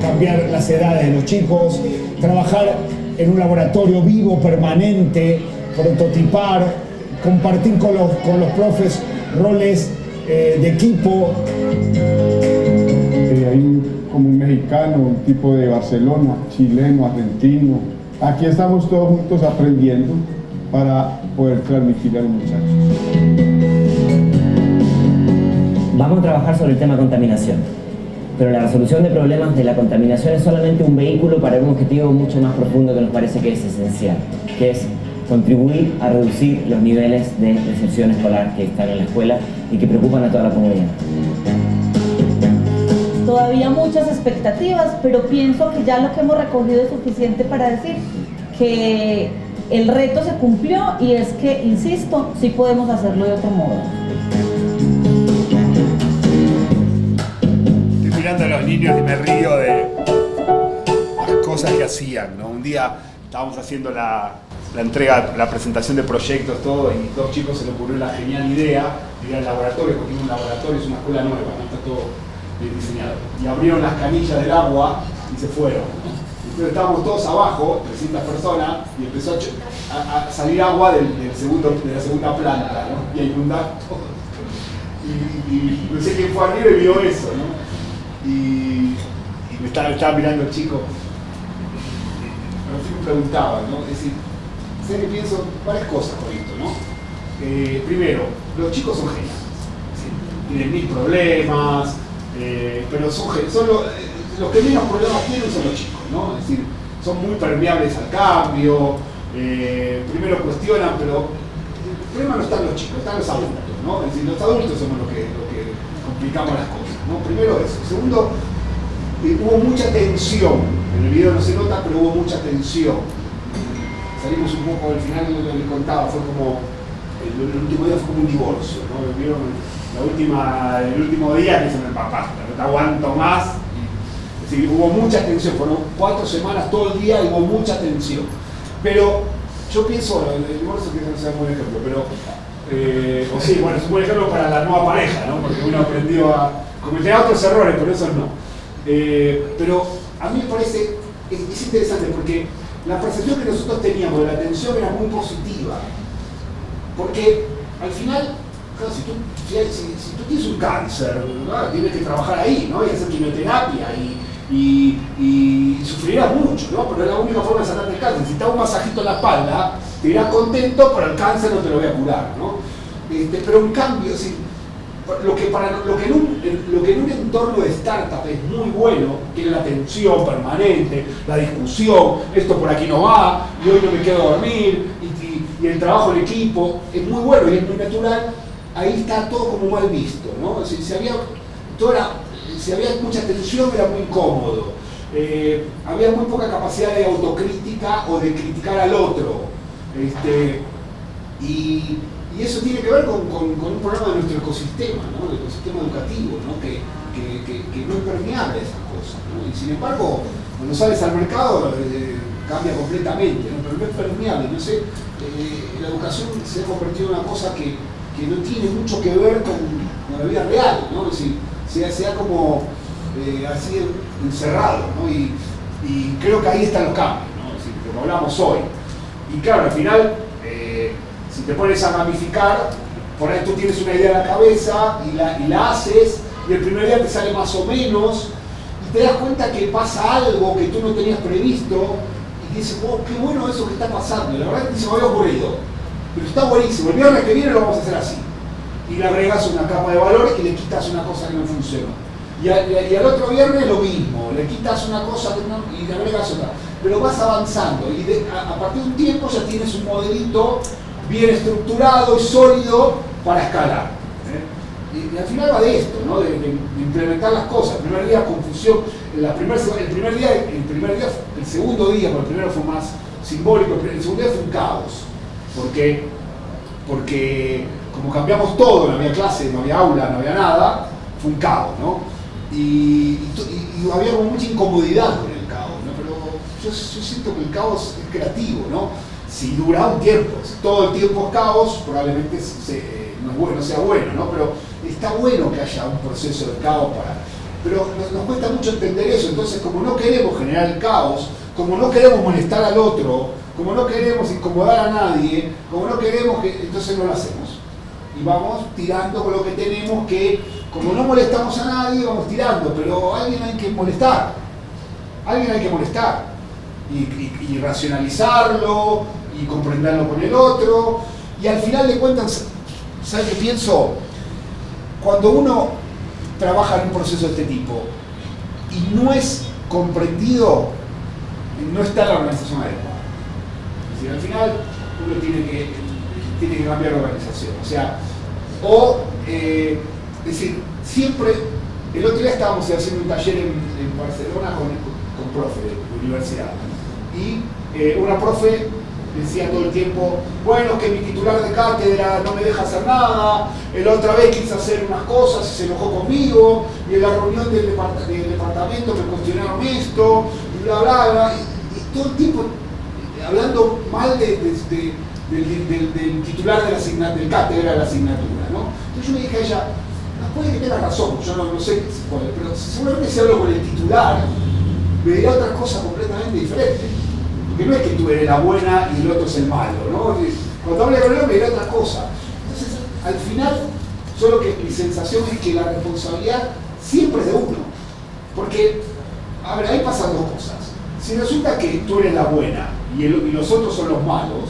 Cambiar las edades de los chicos. Trabajar en un laboratorio vivo, permanente. Prototipar. Compartir con los profes roles de equipo. Hay como un mexicano, un tipo de Barcelona, chileno, argentino. Aquí estamos todos juntos aprendiendo para poder transmitirle a los muchachos. Vamos a trabajar sobre el tema contaminación, pero la resolución de problemas de la contaminación es solamente un vehículo para un objetivo mucho más profundo que nos parece que es esencial, que es contribuir a reducir los niveles de deserción escolar que están en la escuela y que preocupan a toda la comunidad. Todavía muchas expectativas, pero pienso que ya lo que hemos recogido es suficiente para decir que el reto se cumplió, y es que, insisto, sí podemos hacerlo de otro modo. Estoy mirando a los niños y me río de las cosas que hacían, ¿no? Un día estábamos haciendo la entrega, la presentación de proyectos, todo, y dos chicos se les ocurrió la genial idea de ir al laboratorio, porque tiene un laboratorio, es una escuela nueva, ¿no? Está todo bien diseñado. Y abrieron las canillas del agua y se fueron. Entonces estábamos todos abajo, 300 personas, y empezó a salir agua de la segunda planta, ¿no? Y a inundar todo. Y no sé quién fue arriba y vio eso, ¿no? Y me estaba mirando el chico. preguntaba, ¿no? Es decir, sé que pienso varias cosas con esto, ¿no? Primero, los chicos son geniales, ¿sí? Tienen mil problemas, pero son los que menos problemas tienen son los chicos, ¿no? Es decir, son muy permeables al cambio, primero cuestionan, pero el problema no está en los chicos, están los adultos, ¿no? Es decir, los adultos somos los que complicamos las cosas, ¿no? Primero eso. Segundo, hubo mucha tensión, en el video no se nota, pero hubo mucha tensión. Salimos un poco, al final lo que contaba fue como, el último día fue como un divorcio, ¿no? ¿Vieron? El último día que dicen, papá, no te aguanto más. Es decir, hubo mucha tensión, fueron 4 semanas todo el día y hubo mucha tensión. Pero yo pienso, el divorcio que no sea un buen ejemplo, pero, o sí, bueno, es un buen ejemplo para la nueva pareja, ¿no? Porque uno aprendió a cometer otros errores, pero esos no. Pero a mí me parece, es interesante porque la percepción que nosotros teníamos de la atención era muy positiva. Porque al final, claro, si tú tienes un cáncer, ¿no? Tienes que trabajar ahí, ¿no? Y hacer quimioterapia y sufrirás mucho, ¿no? Pero es la única forma de sacarte el cáncer. Si te da un masajito en la espalda, te irás contento, pero el cáncer no te lo voy a curar, ¿no? Pero en cambio, si, lo que en un entorno de startup es muy bueno, que es la tensión permanente, la discusión, esto por aquí no va, y hoy no me quedo a dormir, y el trabajo en equipo, es muy bueno y es muy natural, ahí está todo como mal visto, ¿no? Si había mucha tensión era muy incómodo, había muy poca capacidad de autocrítica o de criticar al otro, y eso tiene que ver con un problema de nuestro ecosistema, ¿no? El ecosistema educativo, ¿no? Que no es permeable a esas cosas, ¿no? Y sin embargo, cuando sales al mercado cambia completamente, ¿no? Pero no es permeable, no sé, la educación se ha convertido en una cosa que no tiene mucho que ver con la vida real, ¿no? Es decir, se ha como así encerrado, ¿no? Y creo que ahí están los cambios, ¿no? Es decir, lo que hablamos hoy. Y claro, al final, si te pones a ramificar, por ahí tú tienes una idea en la cabeza y la haces, y el primer día te sale más o menos, y te das cuenta que pasa algo que tú no tenías previsto, y dices, oh, qué bueno eso que está pasando, y la verdad es que se me había ocurrido, pero está buenísimo, el viernes que viene lo vamos a hacer así. Y le agregas una capa de valores y le quitas una cosa que no funciona. Y al otro viernes lo mismo, le quitas una cosa y le agregas otra. Pero vas avanzando, y a partir de un tiempo ya tienes un modelito bien estructurado y sólido para escalar. Y al final va de esto, ¿no? De implementar las cosas. El primer día confusión, el segundo día, porque el primero fue más simbólico, el segundo día fue un caos. Porque como cambiamos todo, no había clase, no había aula, no había nada, fue un caos, ¿no? Y había como mucha incomodidad con el caos, ¿no? Pero yo siento que el caos es creativo, ¿no? Si dura un tiempo, si todo el tiempo es caos, probablemente no sea bueno, ¿no? Pero está bueno que haya un proceso de caos pero nos cuesta mucho entender eso. Entonces, como no queremos generar el caos, como no queremos molestar al otro, como no queremos incomodar a nadie, como no queremos entonces no lo hacemos. Y vamos tirando con lo que tenemos, que como no molestamos a nadie, vamos tirando, pero a alguien hay que molestar. Y racionalizarlo, y comprenderlo con el otro, y al final de cuentas, ¿sabes qué pienso? Cuando uno trabaja en un proceso de este tipo y no es comprendido, no está en la organización adecuada. Es decir, al final uno tiene que cambiar la organización. O sea, es decir, siempre, el otro día estábamos haciendo un taller en Barcelona con profe de universidad, y una profe decía todo el tiempo, bueno, que mi titular de cátedra no me deja hacer nada, la otra vez quise hacer unas cosas y se enojó conmigo, y en la reunión del departamento me cuestionaron esto, y bla, bla, bla, y todo el tiempo hablando mal del titular de del cátedra de la asignatura, ¿no? Entonces yo le dije a ella, puede que tenga razón, yo no sé cuál, pero seguramente si hablo con el titular, me dirá otra cosa completamente diferente. Porque no es que tú eres la buena y el otro es el malo, ¿no? Cuando hable con él me dirá otra cosa. Entonces, al final, solo que mi sensación es que la responsabilidad siempre es de uno. Porque, a ver, ahí pasan dos cosas. Si resulta que tú eres la buena y los otros son los malos,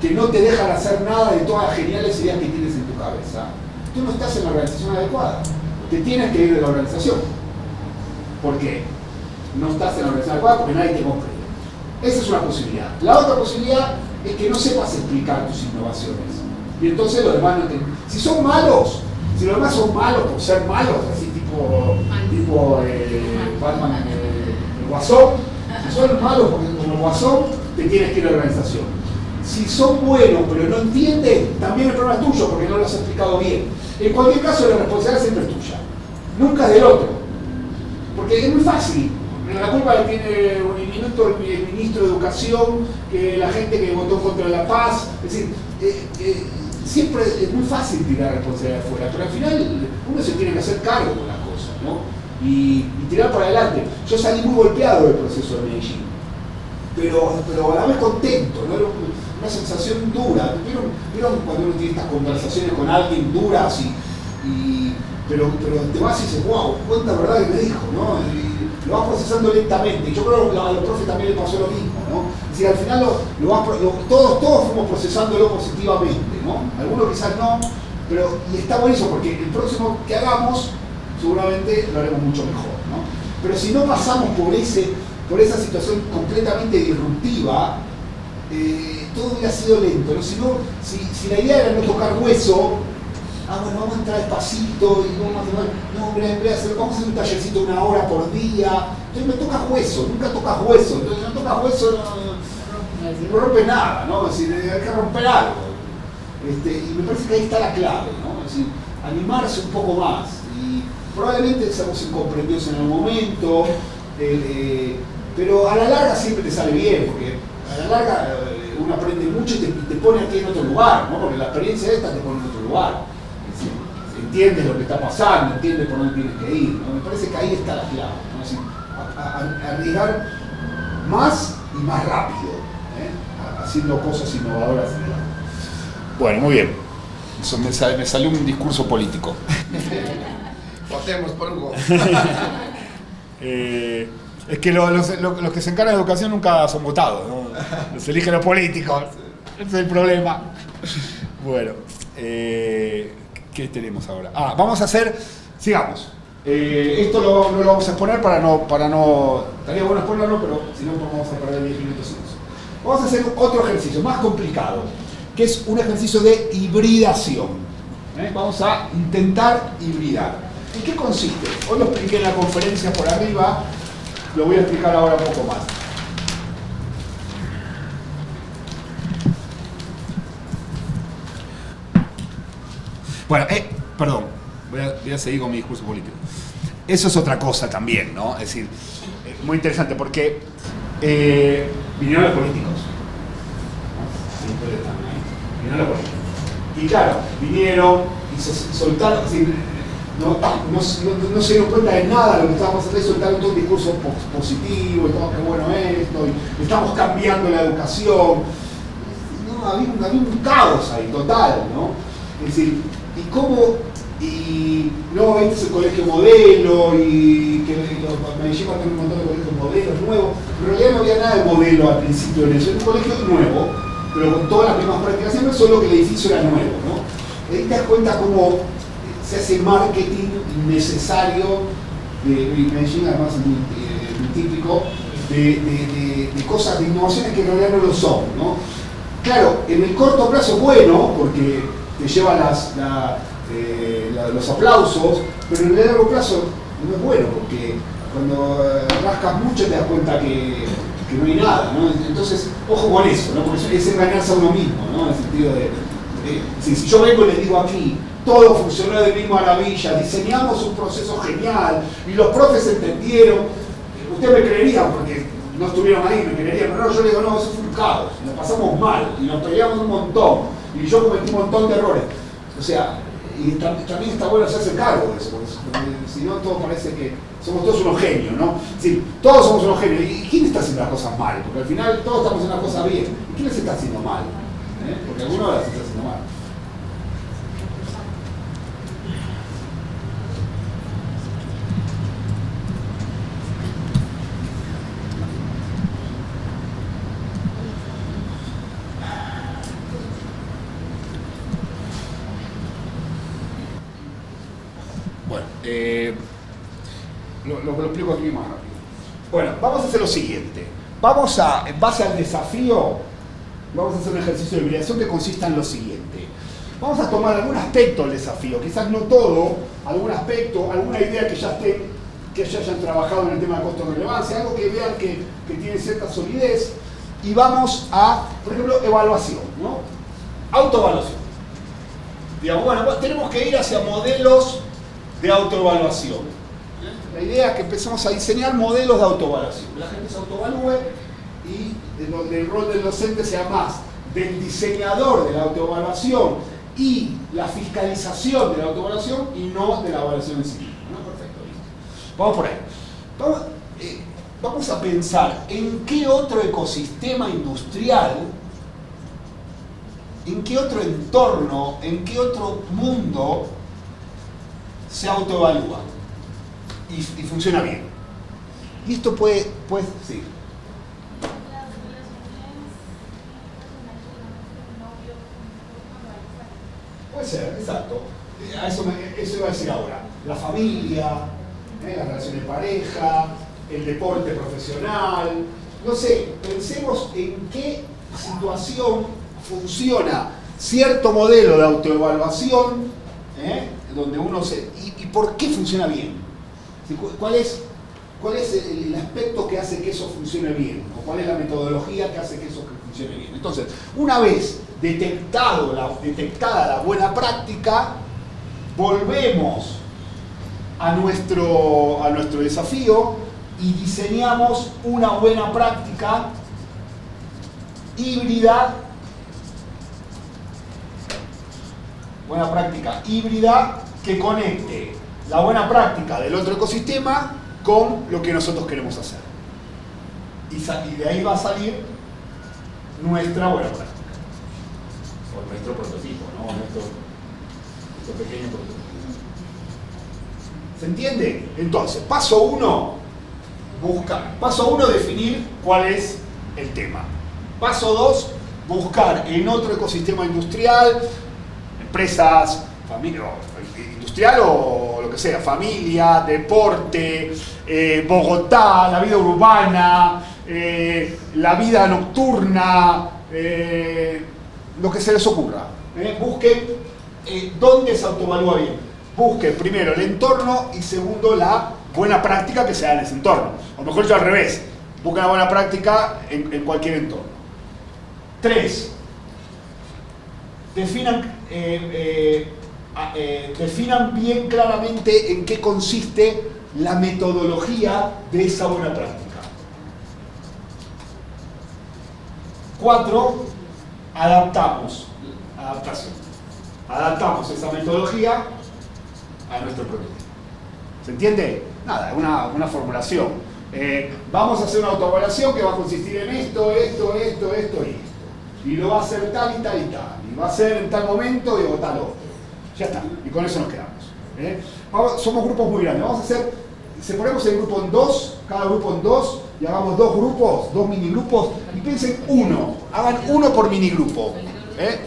que no te dejan hacer nada de todas las geniales ideas que tienes en tu cabeza, tú no estás en la organización adecuada. Te tienes que ir de la organización. ¿Por qué? No estás en la organización adecuada porque nadie te comprende. Esa es una posibilidad. La otra posibilidad es que no sepas explicar tus innovaciones. Y entonces los demás no te... Si son malos, si los demás son malos por ser malos, así tipo Batman, el Guasón, si son malos porque como el Guasón, te tienes que ir a la organización. Si son buenos pero no entienden, también el problema es tuyo porque no lo has explicado bien. En cualquier caso, la responsabilidad siempre es tuya, nunca es del otro. Porque es muy fácil. La culpa la tiene el ministro de Educación, que la gente que votó contra la paz. Es decir, siempre es muy fácil tirar responsabilidad de afuera, pero al final uno se tiene que hacer cargo de las cosas, ¿no? Y tirar para adelante. Yo salí muy golpeado del proceso de Medellín, pero a la vez contento, ¿no? Era una sensación dura. ¿Vieron cuando uno tiene estas conversaciones con alguien duras pero te vas y dices, wow, cuánta verdad que me dijo, ¿no? Y lo vas procesando lentamente. Yo creo que a los profes también les pasó lo mismo, ¿no? Es decir, al final todos fuimos procesándolo positivamente, ¿no? Algunos quizás no, y está buenísimo porque el próximo que hagamos seguramente lo haremos mucho mejor, ¿no? Pero si no pasamos por esa situación completamente disruptiva, todo hubiera sido lento, ¿no? Si la idea era no tocar hueso, bueno, vamos a entrar despacito y vamos a hacer un tallercito 1 hora por día. Entonces me tocas hueso, nunca tocas hueso. Entonces no tocas hueso, no rompe nada, ¿no? Es decir, hay que romper algo. Y me parece que ahí está la clave, ¿no? Es decir, animarse un poco más. Y probablemente seamos incomprendidos en algún momento, pero a la larga siempre te sale bien, porque a la larga uno aprende mucho y te pone aquí en otro lugar, ¿no? Porque la experiencia esta te pone en otro lugar. Entiendes lo que está pasando, entiendes por dónde tienes que ir, ¿no? Me parece que ahí está la clave, ¿no? Es decir, arriesgar más y más rápido, haciendo cosas innovadoras. Bueno, muy bien. Eso me salió un discurso político. Votemos por Hugo. Es que los que se encargan de educación nunca son votados, ¿no? Los eligen los políticos. Ese es el problema. Bueno, ¿qué tenemos ahora? Vamos a hacer, sigamos. Esto no lo vamos a exponer para no, estaría bueno exponerlo, pero si no vamos a perder 10 minutos en eso. Vamos a hacer otro ejercicio más complicado, que es un ejercicio de hibridación. Vamos a intentar hibridar. ¿En qué consiste? Hoy lo expliqué en la conferencia por arriba, lo voy a explicar ahora un poco más. Bueno, perdón, voy a seguir con mi discurso político. Eso es otra cosa también, ¿no? Es decir, muy interesante porque vinieron los políticos. Vinieron los políticos. Y claro, vinieron y se soltaron, es decir, no se dieron cuenta de nada de lo que estábamos haciendo y soltaron todo un discurso positivo y todo, qué bueno esto, y estamos cambiando la educación. No, había un caos ahí, total, ¿no? Es decir, no, este es el colegio modelo y que Medellín va a tener un montón de colegios modelos nuevos, pero en realidad no había nada de modelo al principio en eso, era un colegio nuevo, pero con todas las mismas prácticas siempre, solo que el edificio era nuevo, ¿no? Ahí te das cuenta cómo se hace marketing innecesario, y Medellín además es muy típico, de cosas, de innovaciones que en realidad no lo son, ¿no? Claro, en el corto plazo es bueno, porque te lleva los aplausos, pero en el largo plazo no es bueno, porque cuando rascas mucho te das cuenta que no hay nada, ¿no? Entonces, ojo con eso, ¿no? Porque es engañarse a uno mismo, ¿no? En el sentido si yo vengo y les digo aquí, todo funcionó de mil maravillas, diseñamos un proceso genial y los profes entendieron, ustedes me creerían porque no estuvieron ahí, me creerían, pero no, yo les digo, no, eso fue un caos, nos pasamos mal y nos peleamos un montón y yo cometí un montón de errores. O sea, y también está bueno hacerse cargo de eso, porque si no todo parece que somos todos unos genios, ¿no? Sí, todos somos unos genios. ¿Y quién está haciendo las cosas mal? Porque al final todos estamos haciendo las cosas bien. ¿Y quién les está haciendo mal? Porque alguno las está haciendo mal. lo explico aquí más rápido. Bueno, vamos a hacer lo siguiente. Vamos a, en base al desafío, vamos a hacer un ejercicio de hibridación que consista en lo siguiente. Vamos a tomar algún aspecto del desafío, quizás no todo, algún aspecto, alguna idea que ya hayan trabajado en el tema de costo de relevancia, algo que vean que tiene cierta solidez, y vamos a, por ejemplo, evaluación, ¿no? Autoevaluación. Digamos, bueno, tenemos que ir hacia modelos de autoevaluación. La idea es que empecemos a diseñar modelos de autoevaluación. La gente se autoevalúe y donde el rol del docente sea más del diseñador de la autoevaluación y la fiscalización de la autoevaluación y no de la evaluación en sí misma, ¿no? Perfecto, listo. Vamos por ahí. Vamos a pensar en qué otro ecosistema industrial, en qué otro entorno, en qué otro mundo se autoevalúa y funciona bien. Y esto puede sí. Puede ser, exacto. Eso iba a decir ahora. La familia, las relaciones de pareja, el deporte profesional. No sé, pensemos en qué situación funciona cierto modelo de autoevaluación, donde uno se... ¿Y por qué funciona bien? ¿Cuál es el aspecto que hace que eso funcione bien? ¿O cuál es la metodología que hace que eso funcione bien? Entonces, una vez detectada la buena práctica, volvemos a nuestro desafío y diseñamos una buena práctica híbrida que conecte la buena práctica del otro ecosistema con lo que nosotros queremos hacer. Y de ahí va a salir nuestra buena práctica. O nuestro prototipo, ¿no? Nuestro pequeño prototipo. ¿Se entiende? Entonces, paso 1, definir cuál es el tema. Paso 2, buscar en otro ecosistema industrial, empresas, familia, industrial o lo que sea, familia, deporte, Bogotá, la vida urbana, la vida nocturna, lo que se les ocurra. Busquen dónde se autoevalúa bien. Busquen primero el entorno y segundo la buena práctica que se da en ese entorno. O mejor yo al revés, busquen la buena práctica en cualquier entorno. 3. Definan bien claramente en qué consiste la metodología de esa buena práctica. 4. Adaptamos esa metodología a nuestro prototipo. ¿Se entiende? Nada, una formulación. Vamos a hacer una autoevaluación que va a consistir en esto y esto. Y lo va a hacer tal y tal y tal. Y va a ser en tal momento y tal otro. Ya está. Y con eso nos quedamos. Somos grupos muy grandes. Vamos a hacer, separemos el grupo en 2, cada grupo en 2, y hagamos 2 grupos, 2 minigrupos, y piensen hagan uno por minigrupo.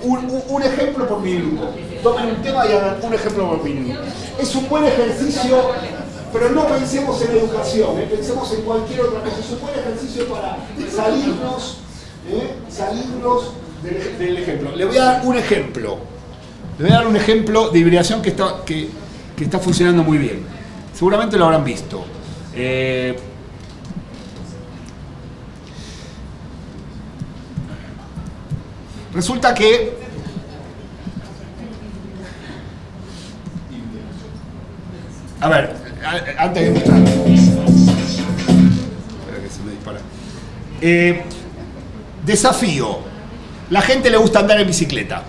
Un ejemplo por minigrupo. Tomen un tema y hagan un ejemplo por minigrupo. Es un buen ejercicio, pero no pensemos en educación, pensemos en cualquier otra cosa. Es un buen ejercicio para salirnos del ejemplo. Le voy a dar un ejemplo. De hibridación que está funcionando muy bien. Seguramente lo habrán visto. Resulta que a ver, antes de mostrar. Espera que se me dispara. Desafío. La gente le gusta andar en bicicleta.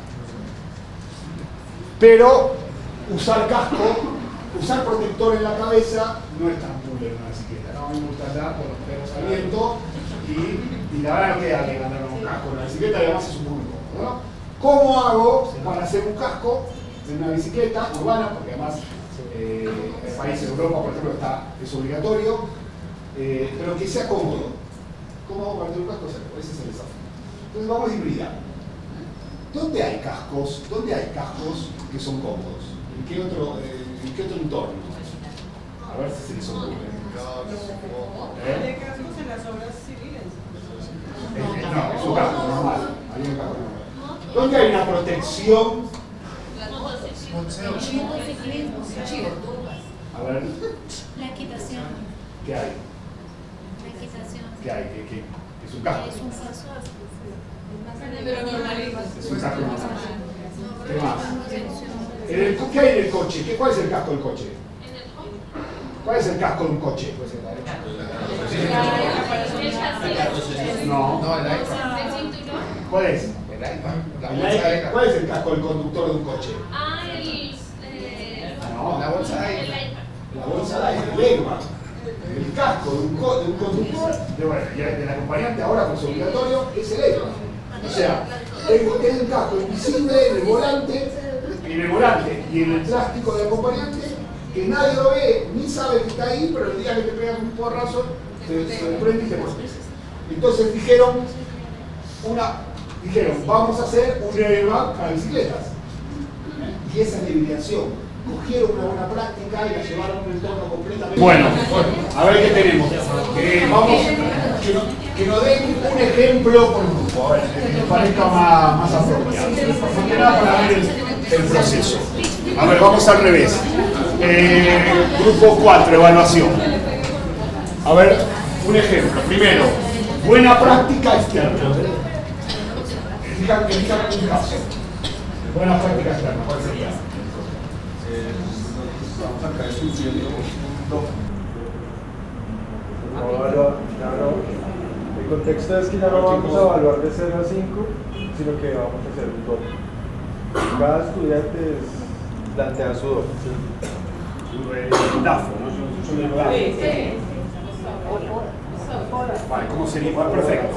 Pero usar casco, usar protector en la cabeza no es tan cool en una bicicleta. ¿No? A mí me gusta andar con los pelos al viento y la verdad no queda bien andar con un casco en la bicicleta y además es un muy cómodo, ¿no? ¿Cómo hago para hacer un casco en una bicicleta urbana? Porque además en países de Europa, por ejemplo, es obligatorio, pero que sea cómodo. ¿Cómo hago para hacer un casco? Ese es el desafío. Entonces vamos a hibridar. ¿Dónde hay cascos que son cómodos? ¿En qué otro entorno? A ver si se les ocurre. De cascos en las obras civiles. No, es un casco normal. Hay un casco normal. ¿Dónde hay una protección? A ver, La equitación. ¿qué hay? La equitación. ¿Qué hay? ¿Qué es un casco? Es un paso. Es un casco normal. ¿Qué más? ¿Qué hay en el coche? ¿Cuál es el casco del coche? ¿Cuál es el casco de un coche? No. No, el iPad. ¿Cuál es? El iPad. La bolsa de ¿Cuál es el casco del conductor de un coche? No. La bolsa de iPad. La bolsa de aire, el airbag. El casco de un conductor, del acompañante ahora, pues es obligatorio, es el airbag. O sea, tengo un casco invisible en el volante y en el plástico del acompañante, que nadie lo ve, ni sabe que está ahí, pero el día que te pegas un porrazo, se prende y te muere. Entonces dijeron, vamos a hacer un airbag para bicicletas. Y esa es la ideación. Cogieron una buena práctica y la llevaron a un entorno completamente. Bueno, a ver qué tenemos. Vamos, que nos den un ejemplo por grupo, a ver, que nos parezca más apropiado. Más que nada para ver el proceso. A ver, vamos al revés. Grupo 4, evaluación. A ver, un ejemplo. Primero, buena práctica externa. Elijan un caso. Buena práctica externa, ¿cuál sería? Vamos a caer sufriendo el contexto es que ya no vamos a evaluar de 0 a 5, sino que vamos a hacer un DOF. Cada estudiante plantea su DOF. El DAFO, ¿no? Vale, ¿cómo sería? Bueno, perfecto.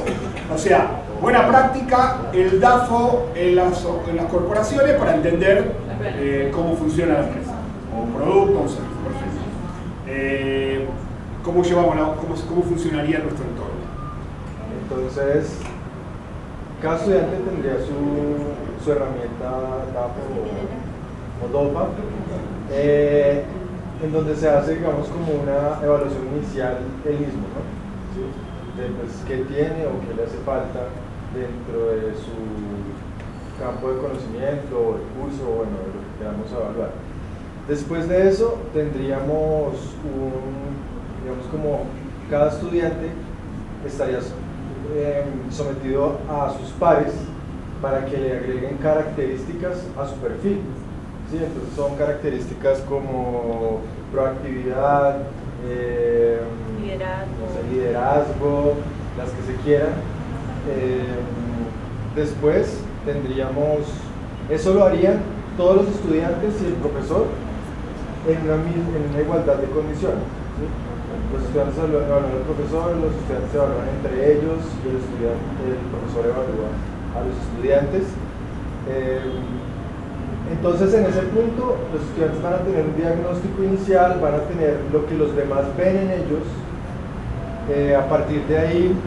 O sea, buena práctica, el DAFO en las corporaciones para entender cómo funciona la empresa, o un producto, o un servicio. Perfecto. ¿Cómo funcionaría nuestro entorno? Entonces, cada estudiante tendría su herramienta DAFO o DOFA, en donde se hace, digamos, como una evaluación inicial él mismo, ¿no? ¿Sí? De pues, qué tiene o qué le hace falta dentro de su campo de conocimiento o de curso, o bueno, de lo que queramos evaluar. Después de eso tendríamos digamos, como cada estudiante estaría sometido a sus pares para que le agreguen características a su perfil. ¿Sí? Entonces son características como proactividad, liderazgo, las que se quieran. Después tendríamos, eso lo harían todos los estudiantes y el profesor en una igualdad de condiciones. ¿Sí? Los estudiantes evalúan al profesor, los estudiantes se evalúan entre ellos y el profesor evalúa a los estudiantes. Entonces, en ese punto, los estudiantes van a tener un diagnóstico inicial, van a tener lo que los demás ven en ellos. A partir de ahí,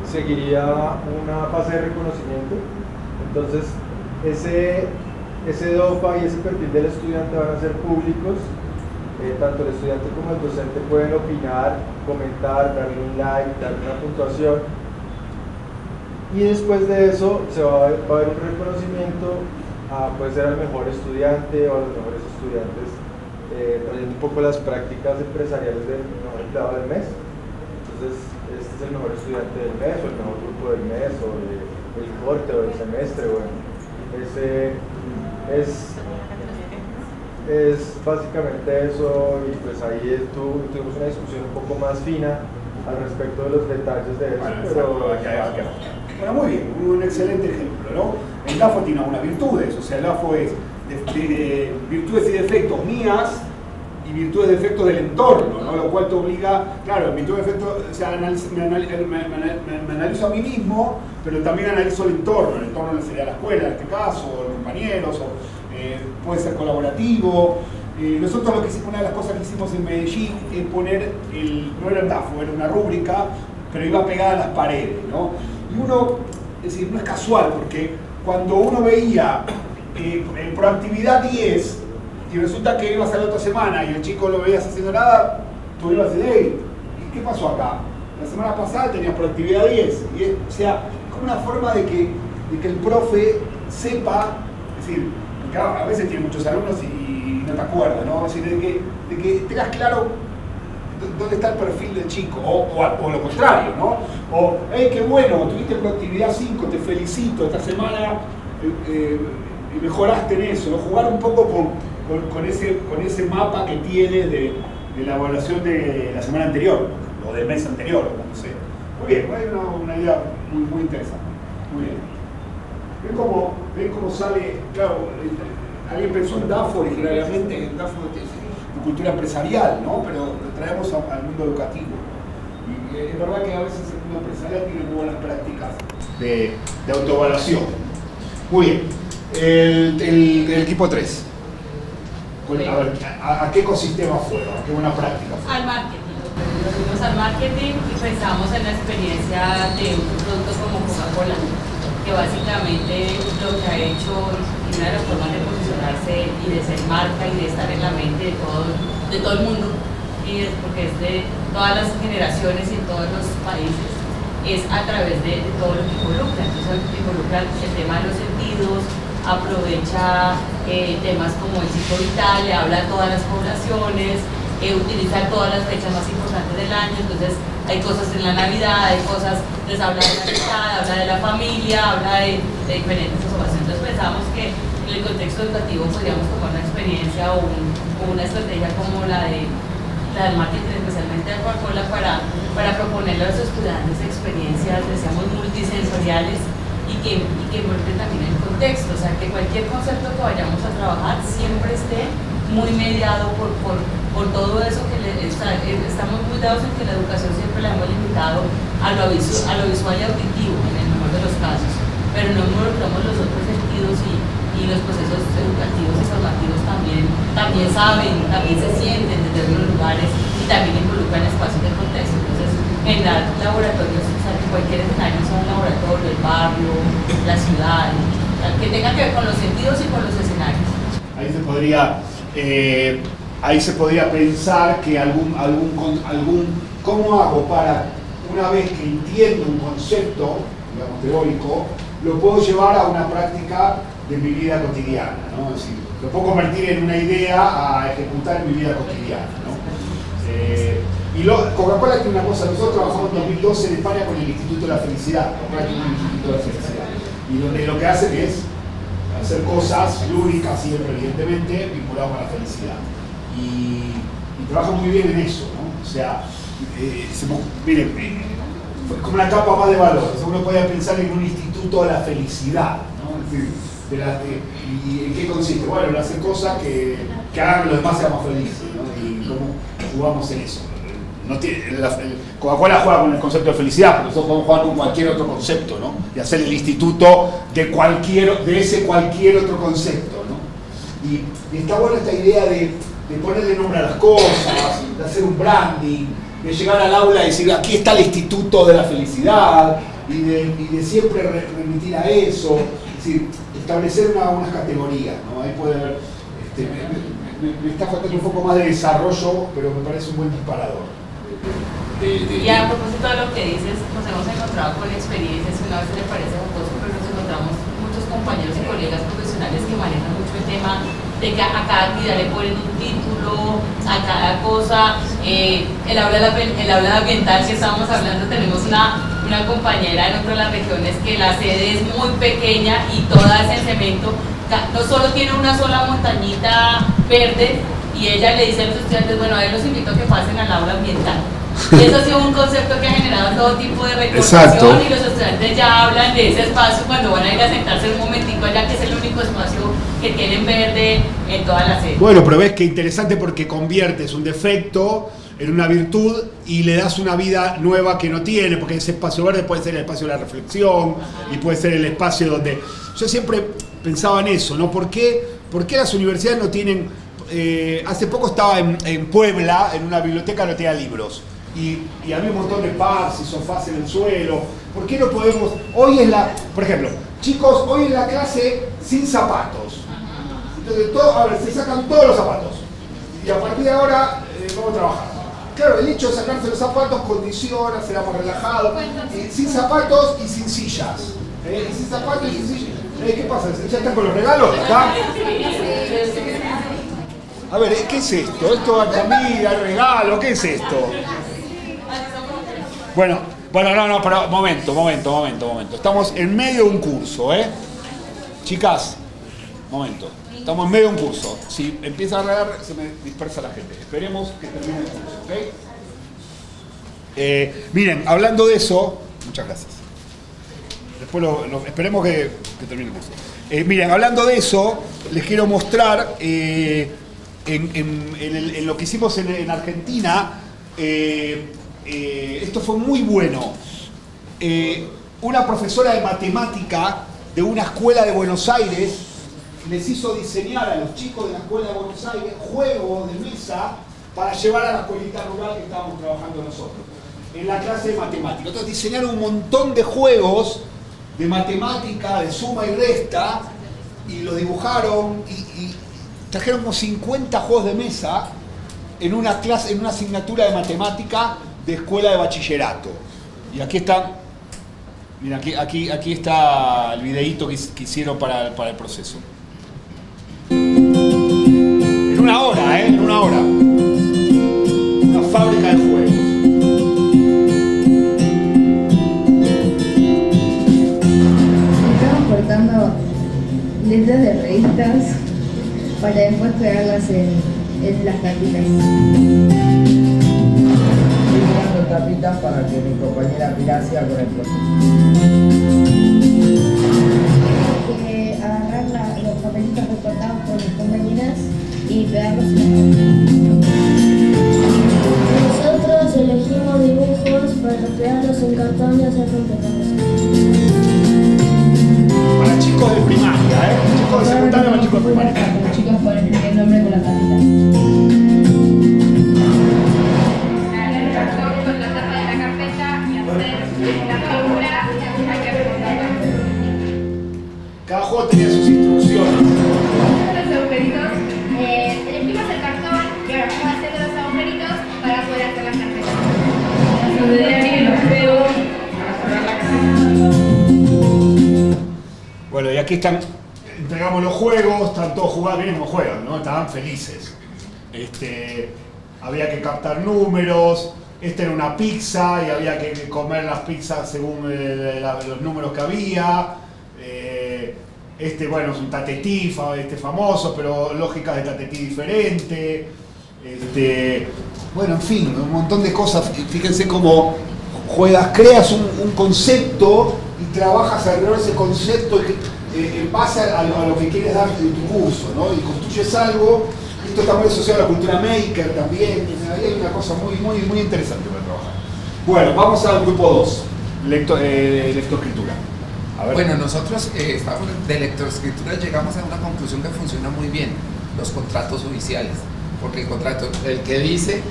seguiría una fase de reconocimiento. Entonces, ese DOFA y ese perfil del estudiante van a ser públicos. Tanto el estudiante como el docente pueden opinar, comentar, darle un like, darle una puntuación. Y después de eso, va a haber un reconocimiento. Puede ser al mejor estudiante o a los mejores estudiantes, trayendo un poco las prácticas empresariales del mejor empleado del mes. Entonces, este es el mejor estudiante del mes, o el mejor grupo del mes, o el corte, o del semestre. Bueno, ese es básicamente eso, y pues ahí tuvimos una discusión un poco más fina al respecto de los detalles de eso. Bueno, muy bien, un excelente ejemplo, ¿no? El DAFO tiene algunas virtudes, o sea, el DAFO es de virtudes y defectos mías y virtudes y defectos del entorno, ¿no? Lo cual te obliga, claro, en virtudes y defectos, o sea, me analizo a mí mismo, pero también analizo el entorno sería la escuela en este caso, o los compañeros, o puede ser colaborativo. Nosotros una de las cosas que hicimos en Medellín es poner, no era el DAFO, era una rúbrica, pero iba pegada a las paredes, ¿no? Y uno, es decir, no es casual, porque cuando uno veía en proactividad 10, y resulta que ibas a la otra semana y el chico lo veías haciendo nada, tú ibas a decir, hey, ¿Qué pasó acá? La semana pasada tenías proactividad 10, o sea, como una forma de que el profe sepa, es decir, porque a veces tiene muchos alumnos y no te acuerdas, ¿no? Es decir, de que tengas claro dónde está el perfil del chico, o lo contrario, ¿no? O, hey, qué bueno, tuviste proactividad 5, te felicito, esta semana mejoraste en eso, ¿no? Jugar un poco con ese mapa que tienes de la evaluación de la semana anterior, o del mes anterior, no sé. Muy bien, hay una idea muy interesante. Muy bien. ¿Ven cómo sale? Claro, alguien pensó en DAFO originariamente, en DAFO de cultura empresarial, ¿no? Pero lo traemos al mundo educativo. Y es verdad que a veces el mundo empresarial tiene muy buenas prácticas de autoevaluación. Muy bien. El equipo 3. A ver, ¿a qué ecosistema fueron? ¿A qué buena práctica fue? Al marketing. Fuimos al marketing y pensamos en la experiencia de un producto como Coca-Cola, que básicamente lo que ha hecho y una de las formas de posicionarse y de ser marca y de estar en la mente de todo el mundo, y es porque es de todas las generaciones y en todos los países, es a través de todo lo que involucra. Entonces involucra el tema de los sentidos, aprovecha temas como el ciclo vital, le habla a todas las poblaciones, utiliza todas las fechas más importantes del año. Entonces hay cosas en la Navidad, hay cosas, les habla de la amistad, habla de la familia, habla de diferentes cosas. Entonces pensamos que en el contexto educativo podríamos tomar una experiencia o una estrategia como la del marketing, especialmente de Coca-Cola, para proponerle a los estudiantes experiencias, decíamos, multisensoriales y que involucren también el contexto, o sea, que cualquier concepto que vayamos a trabajar siempre esté muy mediado por todo eso que estamos muy dados en que la educación siempre la hemos limitado a lo visual y auditivo, en el mejor de los casos, pero no involucramos los otros sentidos y los procesos educativos y formativos también saben, también se sienten desde otros lugares y también involucran espacios de contexto. Entonces, generar laboratorios, o sea, que cualquier escenario sea un laboratorio, el barrio, la ciudad, que tenga que ver con los sentidos y con los escenarios. Ahí se podría pensar que ¿cómo hago para, una vez que entiendo un concepto, digamos, teórico, lo puedo llevar a una práctica de mi vida cotidiana, ¿no? Es decir, lo puedo convertir en una idea a ejecutar en mi vida cotidiana, ¿no? Coca-Cola tiene una cosa, nosotros trabajamos en 2012 en España con el Instituto de la Felicidad, Coca-Cola tiene un Instituto de la Felicidad, y donde lo que hacen es hacer cosas lúdicas siempre, evidentemente, vinculadas con la felicidad. Y trabaja muy bien en eso, ¿no? O sea, miren, como una capa más de valores. Uno puede pensar en un instituto de la felicidad, ¿no? Es decir, ¿y en qué consiste? Bueno, en hacer cosas que hagan que los demás sean más felices, ¿no? Y cómo jugamos en eso. Coca-Cola juega con el concepto de felicidad, pero nosotros podemos jugar con cualquier otro concepto, ¿no? Y hacer el instituto de ese cualquier otro concepto, ¿no? Y está buena esta idea de ponerle nombre a las cosas, de hacer un branding, de llegar al aula y decir, aquí está el instituto de la felicidad, y de siempre remitir a eso, es decir, establecer unas categorías, ¿no? Ahí puede haber, me está faltando un poco más de desarrollo, pero me parece un buen disparador. Y a propósito de lo que dices, nos hemos encontrado con experiencias, una vez le parece jocoso, pero nos encontramos muchos compañeros y colegas profesionales que manejan mucho el tema de que a cada actividad le ponen un título, a cada cosa. El aula ambiental que estábamos hablando, tenemos una compañera en otra de las regiones que la sede es muy pequeña y toda es en cemento, no solo tiene una sola montañita verde, y ella le dice a los estudiantes, bueno, a él los invito a que pasen al aula ambiental. Y eso ha sido un concepto que ha generado todo tipo de recordación, y los estudiantes ya hablan de ese espacio cuando van a ir a sentarse un momentico allá, que es el único espacio que tienen verde en toda la sede. Bueno, pero ves que interesante porque conviertes un defecto en una virtud y le das una vida nueva que no tiene, porque ese espacio verde puede ser el espacio de la reflexión y puede ser el espacio donde... Yo siempre pensaba en eso, ¿no? ¿Por qué las universidades no tienen... hace poco estaba en Puebla, en una biblioteca, no tenía libros. Y había un montón de pads y sofás en el suelo. ¿Por qué no podemos? Por ejemplo, chicos, hoy es la clase sin zapatos. Entonces, se sacan todos los zapatos. Y a partir de ahora vamos a trabajar. Claro, el hecho de sacarse los zapatos condiciona, será más relajado. Sin zapatos y sin sillas. Y sin zapatos y sin sillas. ¿Qué pasa? ¿Ya están con los regalos? ¿Está? A ver, ¿qué es esto? ¿Esto es comida, regalo? ¿Qué es esto? Bueno, no, pero momento. Estamos en medio de un curso, Chicas, momento. Estamos en medio de un curso. Si empieza a regar, se me dispersa la gente. Esperemos que termine el curso, ¿ok? Miren, hablando de eso, muchas gracias. Después esperemos que termine el curso. Miren, hablando de eso, les quiero mostrar en lo que hicimos en Argentina. Esto fue muy bueno. Una profesora de matemática de una escuela de Buenos Aires les hizo diseñar a los chicos de la escuela de Buenos Aires juegos de mesa para llevar a la escuelita rural que estábamos trabajando nosotros en la clase de matemática. Entonces diseñaron un montón de juegos de matemática, de suma y resta, y lo dibujaron y trajeron como 50 juegos de mesa en una clase, en una asignatura de matemática de escuela de bachillerato. Y aquí está, mira, aquí está el videíto que hicieron para el proceso. En una hora, en una hora. Una fábrica de juegos. Estamos cortando letras de revistas para después pegarlas en las tapitas. Tapitas para que mi compañera Pilar siga con el proceso. Agarrar los papelitos recortados por mis compañeras y pegarlos en la Nosotros elegimos dibujos para pegarlos en cartón y hacer rompecabezas. Para chicos de primaria, chicos de secundaria para chicos de primaria. Los chicos ponen el nombre con la tapita. Cada juego tenía sus instrucciones. Los agujeritos, elegimos el cartón y ahora vamos a hacer los agujeritos para poder hacer las carpetas. Los de ahí los pego para cerrar la carpeta. Bueno, y aquí están, entregamos los juegos, están todos jugando, miren cómo juegan, ¿no? Estaban felices. Había que captar números. Esta era una pizza y había que comer las pizzas según los números que había. Bueno, es un tatetí famoso, pero lógicas de tatetí diferente. Bueno, en fin, un montón de cosas. Fíjense cómo juegas, creas un concepto y trabajas alrededor de ese concepto en base a lo que quieres dar en tu curso, ¿no? Y construyes algo. Esto está muy asociado a la cultura maker también. Ahí hay una cosa muy interesante para trabajar. Bueno, vamos al grupo 2, lectoescritura. Bueno, nosotros de lectoescritura llegamos a una conclusión que funciona muy bien, los contratos oficiales, porque el contrato, el que dice,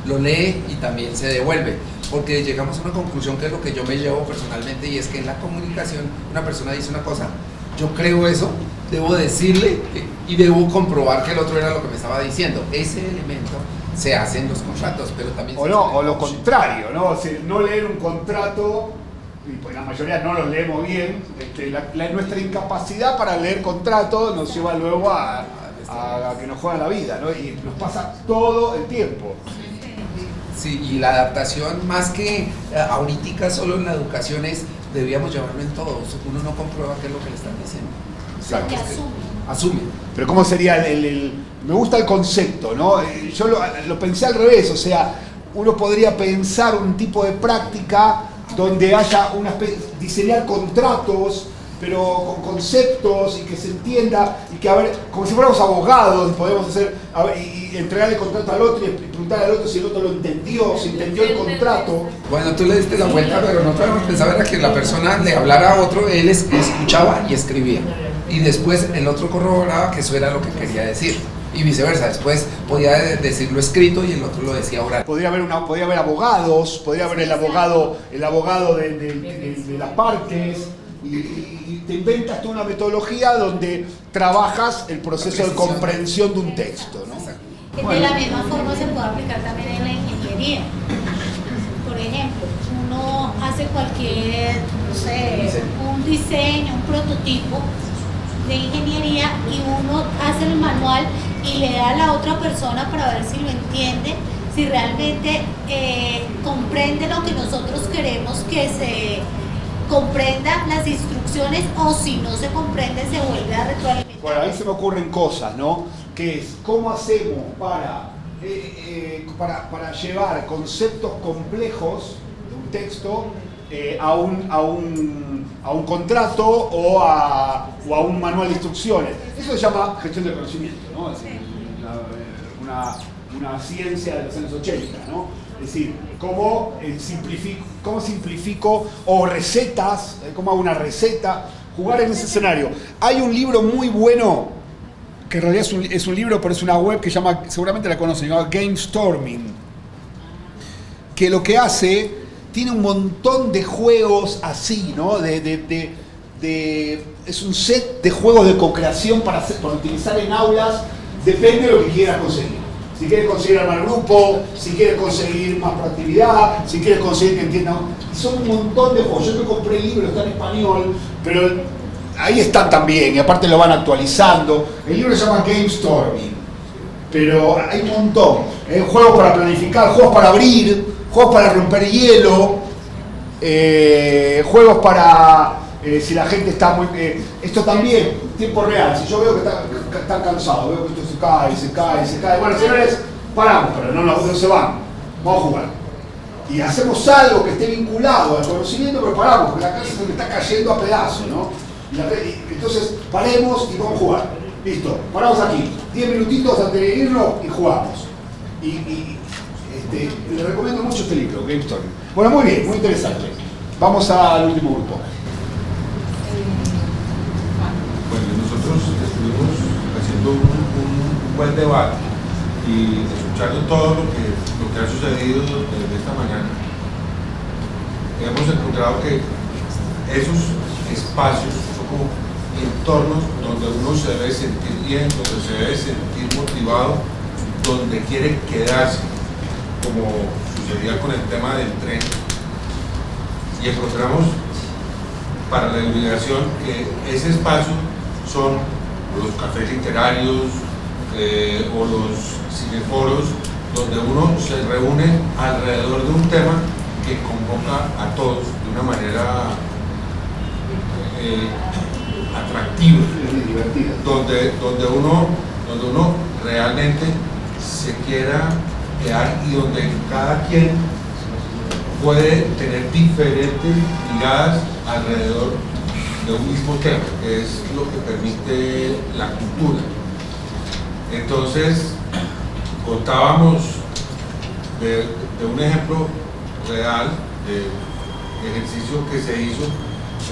lo lee y también se devuelve, porque llegamos a una conclusión que es lo que yo me llevo personalmente, y es que en la comunicación una persona dice una cosa, yo creo eso, debo decirle y debo comprobar que el otro era lo que me estaba diciendo. Ese elemento se hace en los contratos, pero también o lo contrario, ¿no? O sea, no leer un contrato, y pues la mayoría no los leemos bien, nuestra incapacidad para leer contratos nos lleva luego a que nos juegan la vida, ¿no? Y nos pasa todo el tiempo. Sí, y la adaptación, más que ahorita solo en la educación, debíamos llevarlo en todo. Uno no comprueba qué es lo que le están diciendo. Porque asume. Pero ¿cómo sería me gusta el concepto, ¿no? Yo lo pensé al revés, o sea, uno podría pensar un tipo de práctica donde haya diseñar contratos, pero con conceptos y que se entienda, y que, a ver, como si fuéramos abogados, podemos hacer, y entregar el contrato al otro y preguntar al otro si el otro lo entendió, si entendió el contrato. Bueno, tú le diste la vuelta, pero no podemos pensar era que la persona le hablara a otro, él escuchaba y escribía. Y después el otro corroboraba que eso era lo que quería decir. Y viceversa, después podía decirlo escrito y el otro lo decía oral. Podría haber abogados, podría haber el abogado de las partes, y te inventas toda una metodología donde trabajas el proceso de comprensión de un texto, ¿no? De la misma forma se puede aplicar también en la ingeniería. Por ejemplo, uno hace cualquier, no sé, un diseño, un prototipo de ingeniería y uno hace el manual y le da a la otra persona para ver si lo entiende, si realmente comprende lo que nosotros queremos que se comprenda las instrucciones, o si no se comprende se vuelve a retroalimentar. Bueno, ahí se me ocurren cosas, ¿no? Que es, ¿cómo hacemos para llevar conceptos complejos de un texto a un contrato o a un manual de instrucciones? Eso se llama gestión del conocimiento, ¿no? Es decir, una ciencia de los años 80, ¿no? Es decir, cómo simplifico, o recetas, cómo hago una receta, jugar en ese escenario. Hay un libro muy bueno, que en realidad es un libro, pero es una web que llama, seguramente la conocen, se llama Gamestorming, que lo que hace, tiene un montón de juegos así, ¿no? Es un set de juegos de co-creación para utilizar en aulas, depende de lo que quieras conseguir. Si quieres conseguir armar grupo, si quieres conseguir más proactividad, si quieres conseguir que entiendan. Son un montón de juegos. Yo te compré el libro, está en español, pero ahí están también, y aparte lo van actualizando. El libro se llama Gamestorming, pero hay un montón. Juegos para planificar, juegos para abrir, juegos para romper hielo, juegos para... si la gente está muy... esto también, tiempo real. Si yo veo que están cansados, veo que esto se cae. Bueno, señores, paramos, pero no se van. Vamos a jugar. Y hacemos algo que esté vinculado al conocimiento, pero paramos, porque la casa se me está cayendo a pedazos, ¿no? Entonces, paremos y vamos a jugar. Listo, paramos aquí. 10 minutitos antes de irnos y jugamos. Le recomiendo mucho este libro, Gamestorming. Bueno, muy bien, muy interesante. Vamos al último grupo. Bueno, nosotros estuvimos haciendo un buen debate y escuchando todo lo que ha sucedido desde esta mañana. Hemos encontrado que esos espacios son como entornos donde uno se debe sentir bien, donde se debe sentir motivado, donde quiere quedarse, como sucedía con el tema del tren. Y encontramos para la divulgación que ese espacio son los cafés literarios o los cineforos, donde uno se reúne alrededor de un tema que convoca a todos de una manera atractiva, donde uno realmente se quiera quedar y donde cada quien puede tener diferentes miradas alrededor de un mismo tema, que es lo que permite la cultura. Entonces, contábamos de un ejemplo real de ejercicio que se hizo,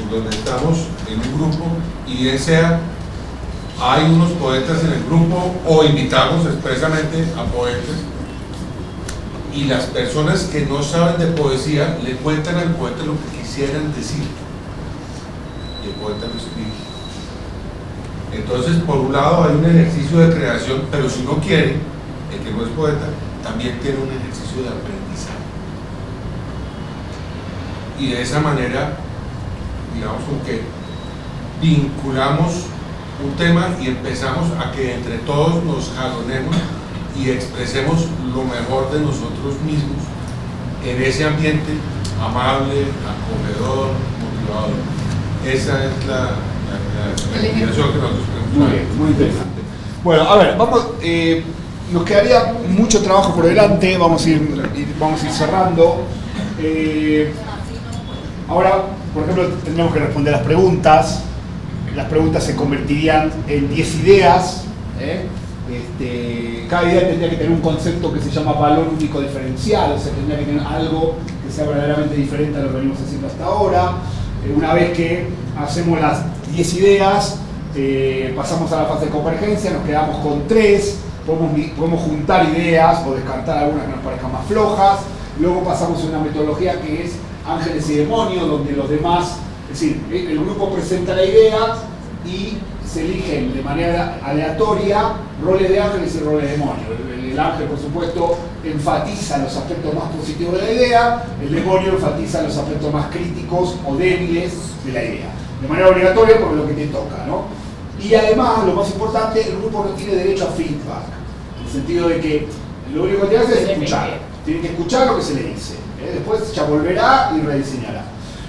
en donde estamos en un grupo y bien sea hay unos poetas en el grupo o invitamos expresamente a poetas, y las personas que no saben de poesía le cuentan al poeta lo que quisieran decir y el poeta lo escribe. Entonces, por un lado hay un ejercicio de creación, pero si uno quiere, el que no es poeta también tiene un ejercicio de aprendizaje, y de esa manera, digamos, como que vinculamos un tema y empezamos a que entre todos nos jalonemos y expresemos lo mejor de nosotros mismos en ese ambiente amable, acogedor, motivador. Esa es la explicación que nosotros tenemos. Muy bien, muy interesante. Bueno, a ver, vamos, nos quedaría mucho trabajo por delante, vamos a ir cerrando. Ahora, por ejemplo, tendremos que responder las preguntas. Las preguntas se convertirían en 10 ideas. Cada idea tendría que tener un concepto que se llama valor único diferencial, o sea, tendría que tener algo que sea verdaderamente diferente a lo que venimos haciendo hasta ahora. Una vez que hacemos las 10 ideas, pasamos a la fase de convergencia, nos quedamos con 3, podemos juntar ideas o descartar algunas que nos parezcan más flojas. Luego pasamos a una metodología que es ángeles y demonios, donde los demás, es decir, el grupo presenta la idea y se eligen de manera aleatoria roles de ángeles y roles de demonios. El el ángel, por supuesto, enfatiza los aspectos más positivos de la idea, el demonio enfatiza los aspectos más críticos o débiles de la idea. De manera obligatoria porque es lo que te toca, ¿no? Y además, lo más importante, el grupo no tiene derecho a feedback, en el sentido de que lo único que te hace es escuchar. Tiene que escuchar lo que se le dice. Después ya volverá y rediseñará.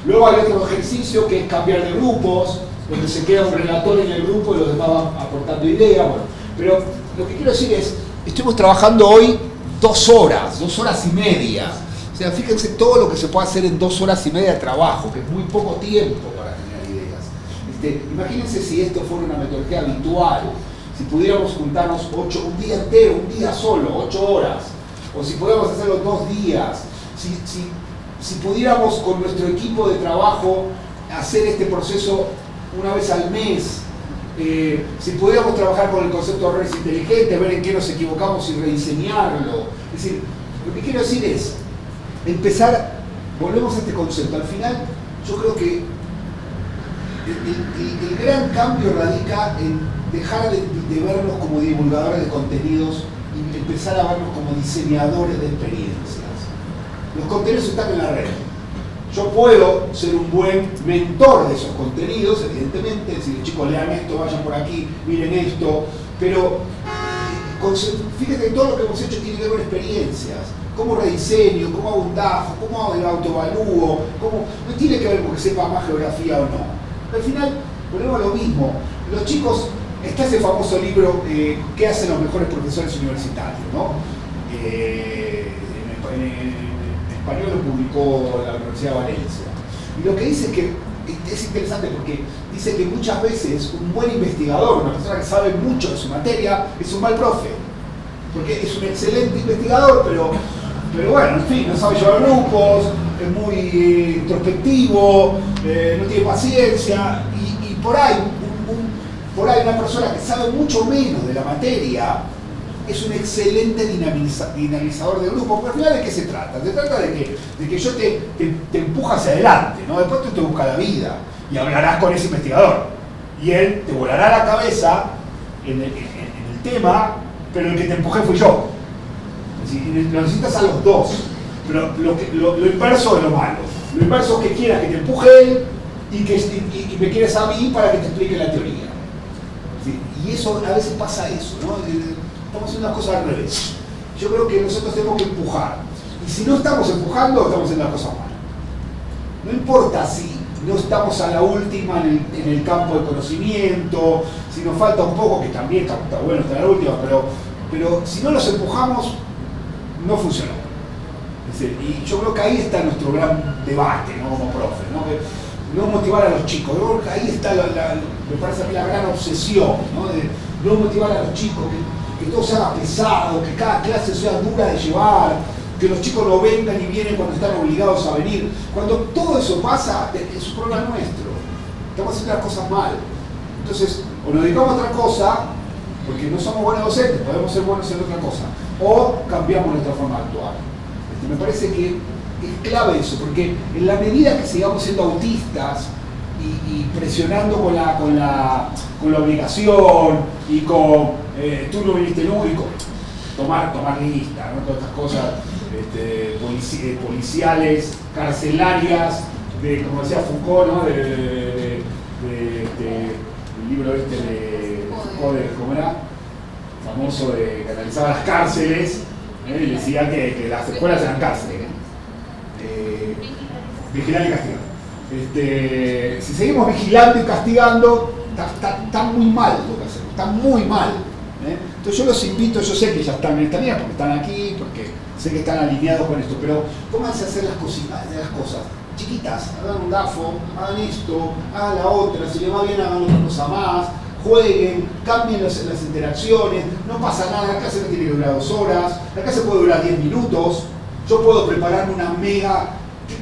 Luego hay otro ejercicio que es cambiar de grupos, donde se queda un relator en el grupo y los demás van aportando ideas. Bueno, pero lo que quiero decir es, estuvimos trabajando hoy 2 horas y media. O sea, fíjense todo lo que se puede hacer en 2 horas y media de trabajo, que es muy poco tiempo para tener ideas. Imagínense si esto fuera una metodología habitual, si pudiéramos juntarnos un día entero, un día solo, 8 horas, o si pudiéramos hacerlo 2 días, si pudiéramos con nuestro equipo de trabajo hacer este proceso una vez al mes, si pudiéramos trabajar con el concepto de redes inteligentes, ver en qué nos equivocamos y rediseñarlo. Es decir, lo que quiero decir es empezar, volvemos a este concepto. Al final, yo creo que el gran cambio radica en dejar de vernos como divulgadores de contenidos y empezar a vernos como diseñadores de experiencias. Los contenidos están en la red. Yo puedo ser un buen mentor de esos contenidos, evidentemente, decir, chicos, lean esto, vayan por aquí, miren esto, pero fíjate que todo lo que hemos hecho tiene que ver con experiencias. Cómo rediseño, cómo hago un DAF, cómo hago el autoevalúo, no tiene que ver con que sepa más geografía o no. Al final, volvemos a lo mismo. Los chicos, está ese famoso libro, ¿qué hacen los mejores profesores universitarios? ¿No? En español lo publicó la Universidad de Valencia. Y lo que dice es que es interesante porque dice que muchas veces un buen investigador, una persona que sabe mucho de su materia, es un mal profe. Porque es un excelente investigador, pero bueno, en fin, no sabe llevar grupos, es muy introspectivo, no tiene paciencia, y por ahí una persona que sabe mucho menos de la materia es un excelente dinamizador de grupo, porque al final ¿de qué se trata? Se trata de que yo te empujo hacia adelante, ¿no? Después tú te buscas la vida y hablarás con ese investigador y él te volará la cabeza en el tema, pero el que te empujé fui yo. Es decir, lo necesitas a los dos, pero lo inverso es lo malo. Lo inverso es que quieras que te empuje él y me quieres a mí para que te explique la teoría. ¿Sí? Y eso, a veces pasa eso, ¿no? Estamos haciendo las cosas al revés. Yo creo que nosotros tenemos que empujar. Y si no estamos empujando, estamos haciendo las cosas mal. No importa si no estamos a la última en el campo de conocimiento, si nos falta un poco, que también está bueno estar a la última, pero si no los empujamos, no funcionó. Y yo creo que ahí está nuestro gran debate, ¿no? Como profe, ¿no? No motivar a los chicos. Yo creo que ahí está, me parece a mí, la gran obsesión, ¿no? De no motivar a los chicos, que todo se haga pesado, que cada clase sea dura de llevar, que los chicos no vengan y vienen cuando están obligados a venir. Cuando todo eso pasa, es un problema nuestro. Estamos haciendo las cosas mal. Entonces, o nos dedicamos a otra cosa, porque no somos buenos docentes, podemos ser buenos en otra cosa, o cambiamos nuestra forma de actuar. Me parece que es clave eso, porque en la medida que sigamos siendo autistas y presionando con la obligación y con tú no viniste nunca, y con tomar lista, ¿no? Todas estas cosas policiales, carcelarias, como decía Foucault, ¿no? El libro de Foucault, ¿cómo era? Famoso, que analizaba las cárceles, y decía que las escuelas eran cárceles. Vigilar y castigar. Si seguimos vigilando y castigando, está muy mal lo que hacemos, está muy mal. Entonces yo los invito, yo sé que ya están en esta línea porque están aquí, porque sé que están alineados con esto, pero pónganse a hacer las cosas chiquitas, hagan un DAFO, hagan esto, hagan la otra, si les va bien hagan otra cosa más, jueguen, cambien las interacciones, no pasa nada, la clase no tiene que durar 2 horas, la clase puede durar 10 minutos, yo puedo prepararme una mega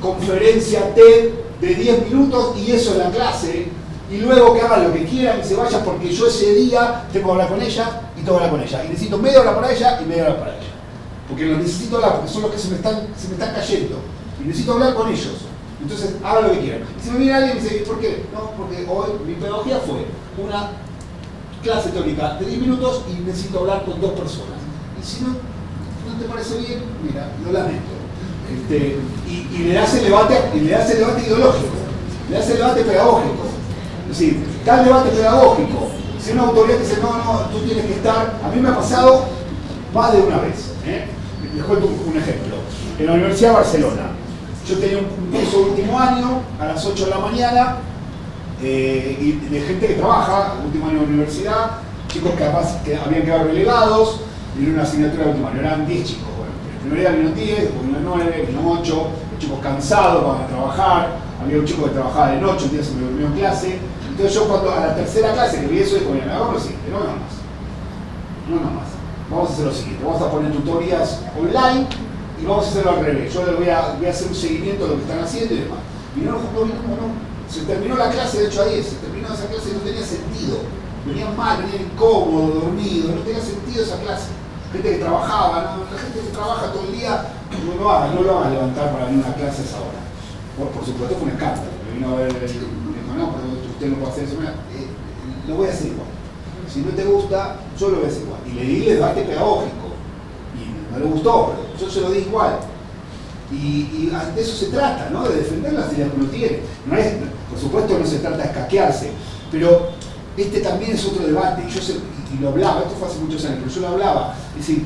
conferencia TED de 10 minutos y eso es la clase, y luego que hagan lo que quieran y se vayan porque yo ese día tengo que hablar con ella y tengo que hablar con ella, y necesito media hora para ella y media hora para ella, porque los necesito hablar, porque son los que se me están cayendo, y necesito hablar con ellos. Entonces, hagan lo que quieran. Y si me viene alguien y dice, ¿por qué? No, porque hoy mi pedagogía fue una clase teórica de 10 minutos y necesito hablar con 2 personas. Y si no, no te parece bien, mira, lo lamento. Y le das el debate ideológico, le das el debate pedagógico. Es decir, tal debate pedagógico, si una autoridad dice, no, tú tienes que estar, a mí me ha pasado más de una vez. Les cuento un ejemplo. En la Universidad de Barcelona, yo tenía un curso de último año, a las 8 de la mañana, y de gente que trabaja, último año de universidad, chicos que habían quedado relegados, y era una asignatura de último año, eran 10 chicos. Bueno, el primer día vino 10, después vino 9, vino 8, los chicos cansados para trabajar, había un chico que trabajaba de noche, un día se me durmió en clase. Entonces yo cuando a la tercera clase que vi eso, digo, mira, hagamos lo siguiente, no más. Vamos a hacer lo siguiente, vamos a poner tutorías online y vamos a hacerlo al revés. Yo les voy a hacer un seguimiento de lo que están haciendo y demás. Y no. Se terminó la clase, de hecho ayer, se terminó esa clase y no tenía sentido. Venían mal, venían incómodos, dormidos, no tenía sentido esa clase. Gente que trabajaba, ¿no? La gente que trabaja todo el día, no lo van a levantar para venir a una clase a esa hora. Por supuesto fue un escándalo. Me vino a ver, me dijo, no, pero usted no puede hacer eso. Lo voy a hacer igual. Si no te gusta, yo lo voy a hacer igual. Y le di el debate pedagógico. Y no le gustó, pero yo se lo di igual. Y de eso se trata, ¿no? De defender las ideas que uno tiene. Por supuesto no se trata de escaquearse, pero este también es otro debate. Y lo hablaba, esto fue hace muchos años, pero yo lo hablaba. Es decir,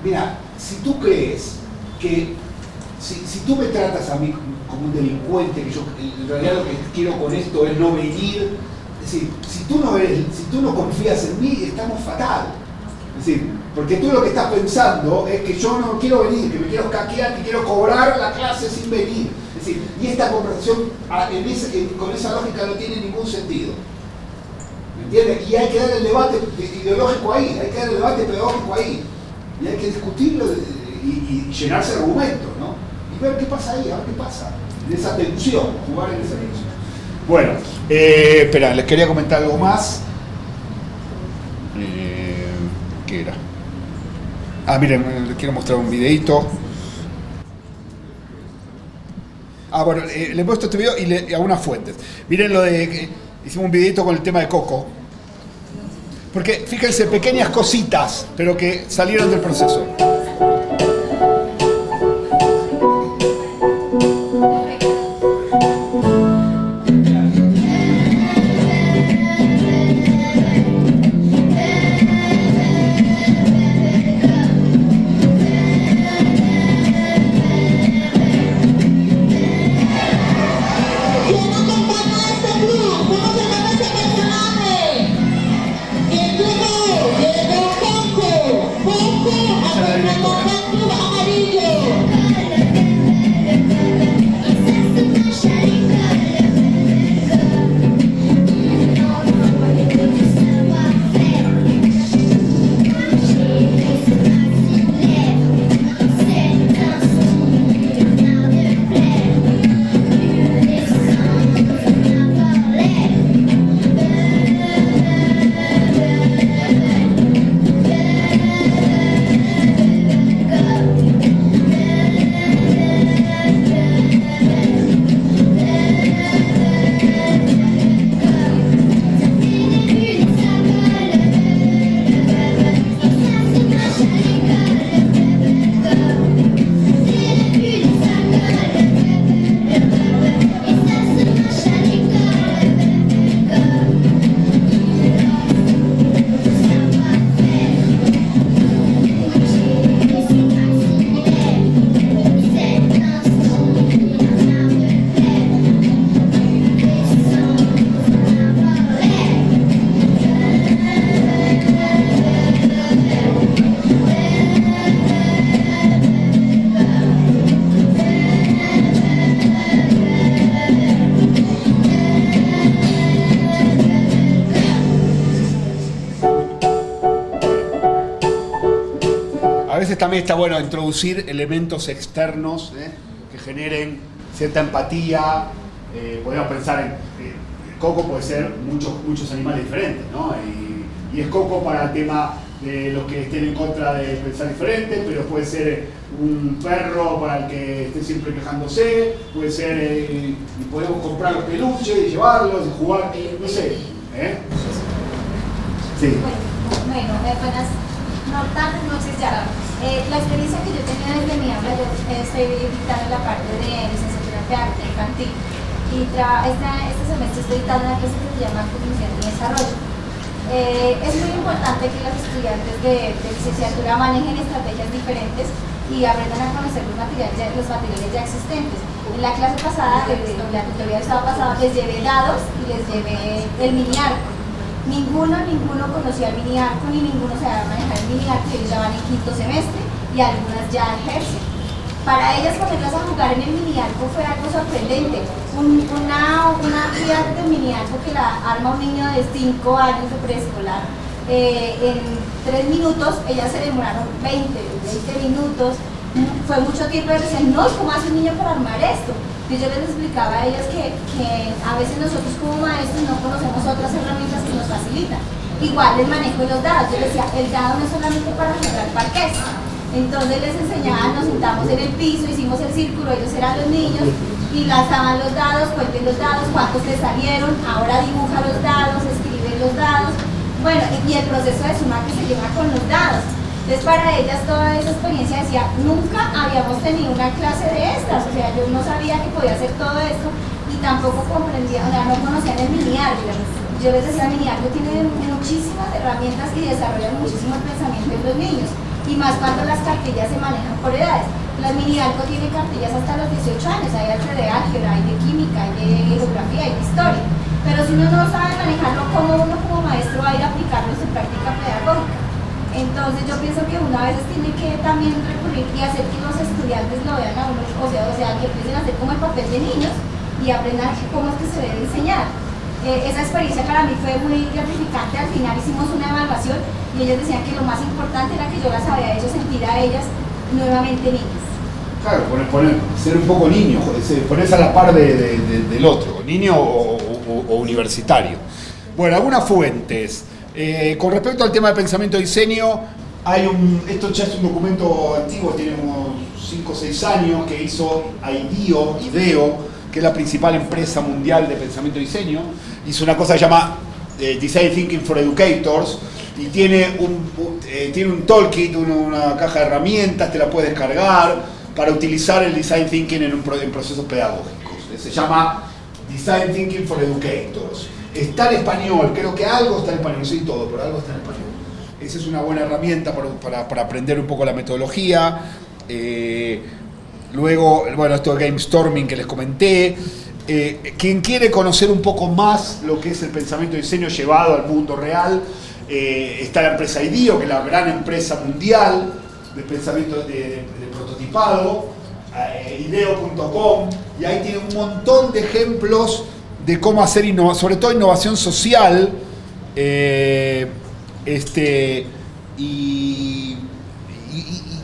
mira, si tú crees que, si tú me tratas a mí como un delincuente, que yo en realidad lo que quiero con esto es no venir, es decir, si tú no confías en mí, estamos fatal. Es decir, porque tú lo que estás pensando es que yo no quiero venir, que me quiero escaquear, que quiero cobrar la clase sin venir. Es decir, y esta conversación con esa lógica no tiene ningún sentido. ¿Me entiendes? Y hay que dar el debate ideológico ahí, hay que dar el debate pedagógico ahí. Y hay que discutirlo y llenarse de argumentos, ¿no? Y ver qué pasa ahí, a ver qué pasa. En esa tensión, jugar en esa tensión. Bueno, espera, les quería comentar algo más. ¿Qué era? Miren, les quiero mostrar un videito. Bueno, le he puesto este video y algunas fuentes. Miren lo de... hicimos un videito con el tema de Coco. Porque, fíjense, pequeñas cositas, pero que salieron del proceso. También está bueno introducir elementos externos que generen cierta empatía. Podemos pensar en Coco, puede ser muchos animales diferentes, ¿no? Y es Coco para el tema de los que estén en contra de pensar diferente, pero puede ser un perro para el que esté siempre quejándose, puede ser, y podemos comprar los peluches y llevarlos y jugar, no sé. Sí. Bueno, buenas tardes, noches ya. La experiencia que yo tenía desde mi aula, yo estoy dictando la parte de licenciatura de arte infantil y este semestre estoy dictando una clase que se llama Cognición y Desarrollo. Es muy importante que los estudiantes de licenciatura manejen estrategias diferentes y aprendan a conocer los materiales ya existentes. En la clase pasada, la tutoría del sábado pasado, les llevé dados y les llevé el mini arco. Ninguno conocía el mini arco ni ninguno sabía manejar el mini arco, ellos ya van en quinto semestre y algunas ya ejercen. Para ellas ponerlas a jugar en el mini arco fue algo sorprendente. Una actividad de mini arco que la arma un niño de 5 años de preescolar en 3 minutos, ellas se demoraron 20 minutos. Fue mucho tiempo y decían, no, ¿cómo hace un niño para armar esto? Y yo les explicaba a ellas que a veces nosotros como maestros no conocemos otras herramientas que nos facilitan. Igual el manejo de los dados, yo les decía, el dado no es solamente para jugar parqués. Entonces les enseñaban, nos sentamos en el piso, hicimos el círculo, ellos eran los niños, y lanzaban los dados, cuenten los dados, cuántos les salieron, ahora dibuja los dados, escribe los dados, bueno, y el proceso de suma que se lleva con los dados. Entonces para ellas toda esa experiencia decía, nunca habíamos tenido una clase de estas, o sea, yo no sabía que podía hacer todo esto y tampoco comprendía, o sea, no conocían el mini arco. Yo les decía, el mini arco tiene muchísimas herramientas que desarrollan muchísimo el pensamiento de los niños y más cuando las cartillas se manejan por edades. La mini arco tiene cartillas hasta los 18 años, hay de álgebra, hay de química, hay de geografía, hay de historia, pero si uno no sabe manejarlo, ¿cómo uno como maestro va a ir a aplicarlo en su práctica pedagógica? Entonces yo pienso que uno a veces tiene que también recurrir y hacer que los estudiantes lo vean a uno, o sea, que empiecen a hacer como el papel de niños y aprendan cómo es que se debe enseñar. Esa experiencia para mí fue muy gratificante. Al final hicimos una evaluación y ellos decían que lo más importante era que yo las había hecho sentir a ellas nuevamente niñas. Claro, ser un poco niño, ponerse a la par del otro, niño o universitario. Bueno, algunas fuentes. Con respecto al tema de pensamiento y diseño, esto ya es un documento antiguo, tiene unos 5 o 6 años, que hizo IDEO, que es la principal empresa mundial de pensamiento y diseño. Hizo una cosa que se llama Design Thinking for Educators y tiene un toolkit, una caja de herramientas, te la puedes descargar para utilizar el Design Thinking en procesos pedagógicos. Se llama Design Thinking for Educators. Está en español, creo que algo está en español, no sé todo, pero algo está en español. Esa es una buena herramienta para aprender un poco la metodología. Luego, bueno, esto de Game Storming que les comenté. Quien quiere conocer un poco más lo que es el pensamiento y diseño llevado al mundo real, está la empresa IDEO, que es la gran empresa mundial de pensamiento de prototipado, ideo.com, y ahí tiene un montón de ejemplos de cómo hacer sobre todo innovación social, y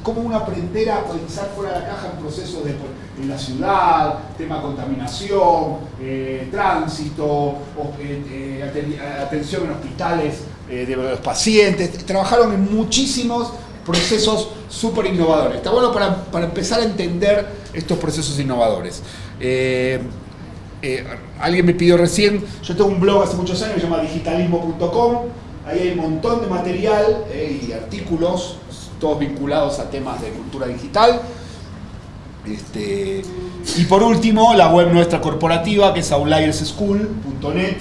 cómo uno aprender a pensar fuera de la caja en procesos en la ciudad, tema contaminación, tránsito, atención en hospitales de los pacientes. Trabajaron en muchísimos procesos súper innovadores. Está bueno para empezar a entender estos procesos innovadores. Alguien me pidió recién, yo tengo un blog hace muchos años que se llama digitalismo.com, ahí hay un montón de material y artículos, todos vinculados a temas de cultura digital. Y por último, la web nuestra corporativa, que es outliersschool.net,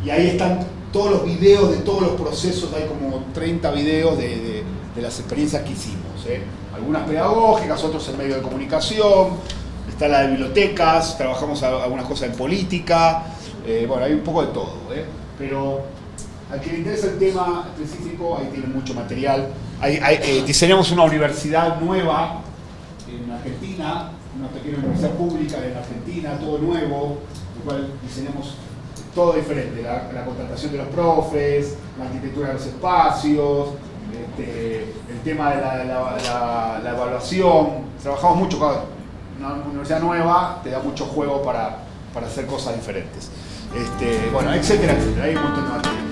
y ahí están todos los videos de todos los procesos, hay como 30 videos de las experiencias que hicimos, algunas pedagógicas, otros en medios de comunicación. Está la de bibliotecas, trabajamos algunas cosas en política, bueno, hay un poco de todo, pero al que le interesa el tema específico, ahí tiene mucho material. Diseñamos una universidad nueva en Argentina, una pequeña universidad pública en Argentina, todo nuevo, el cual diseñamos todo diferente, la contratación de los profes, la arquitectura de los espacios, el tema de la evaluación. Trabajamos mucho con una universidad nueva, te da mucho juego para hacer cosas diferentes. Bueno, etcétera, etcétera. Hay un montón de material.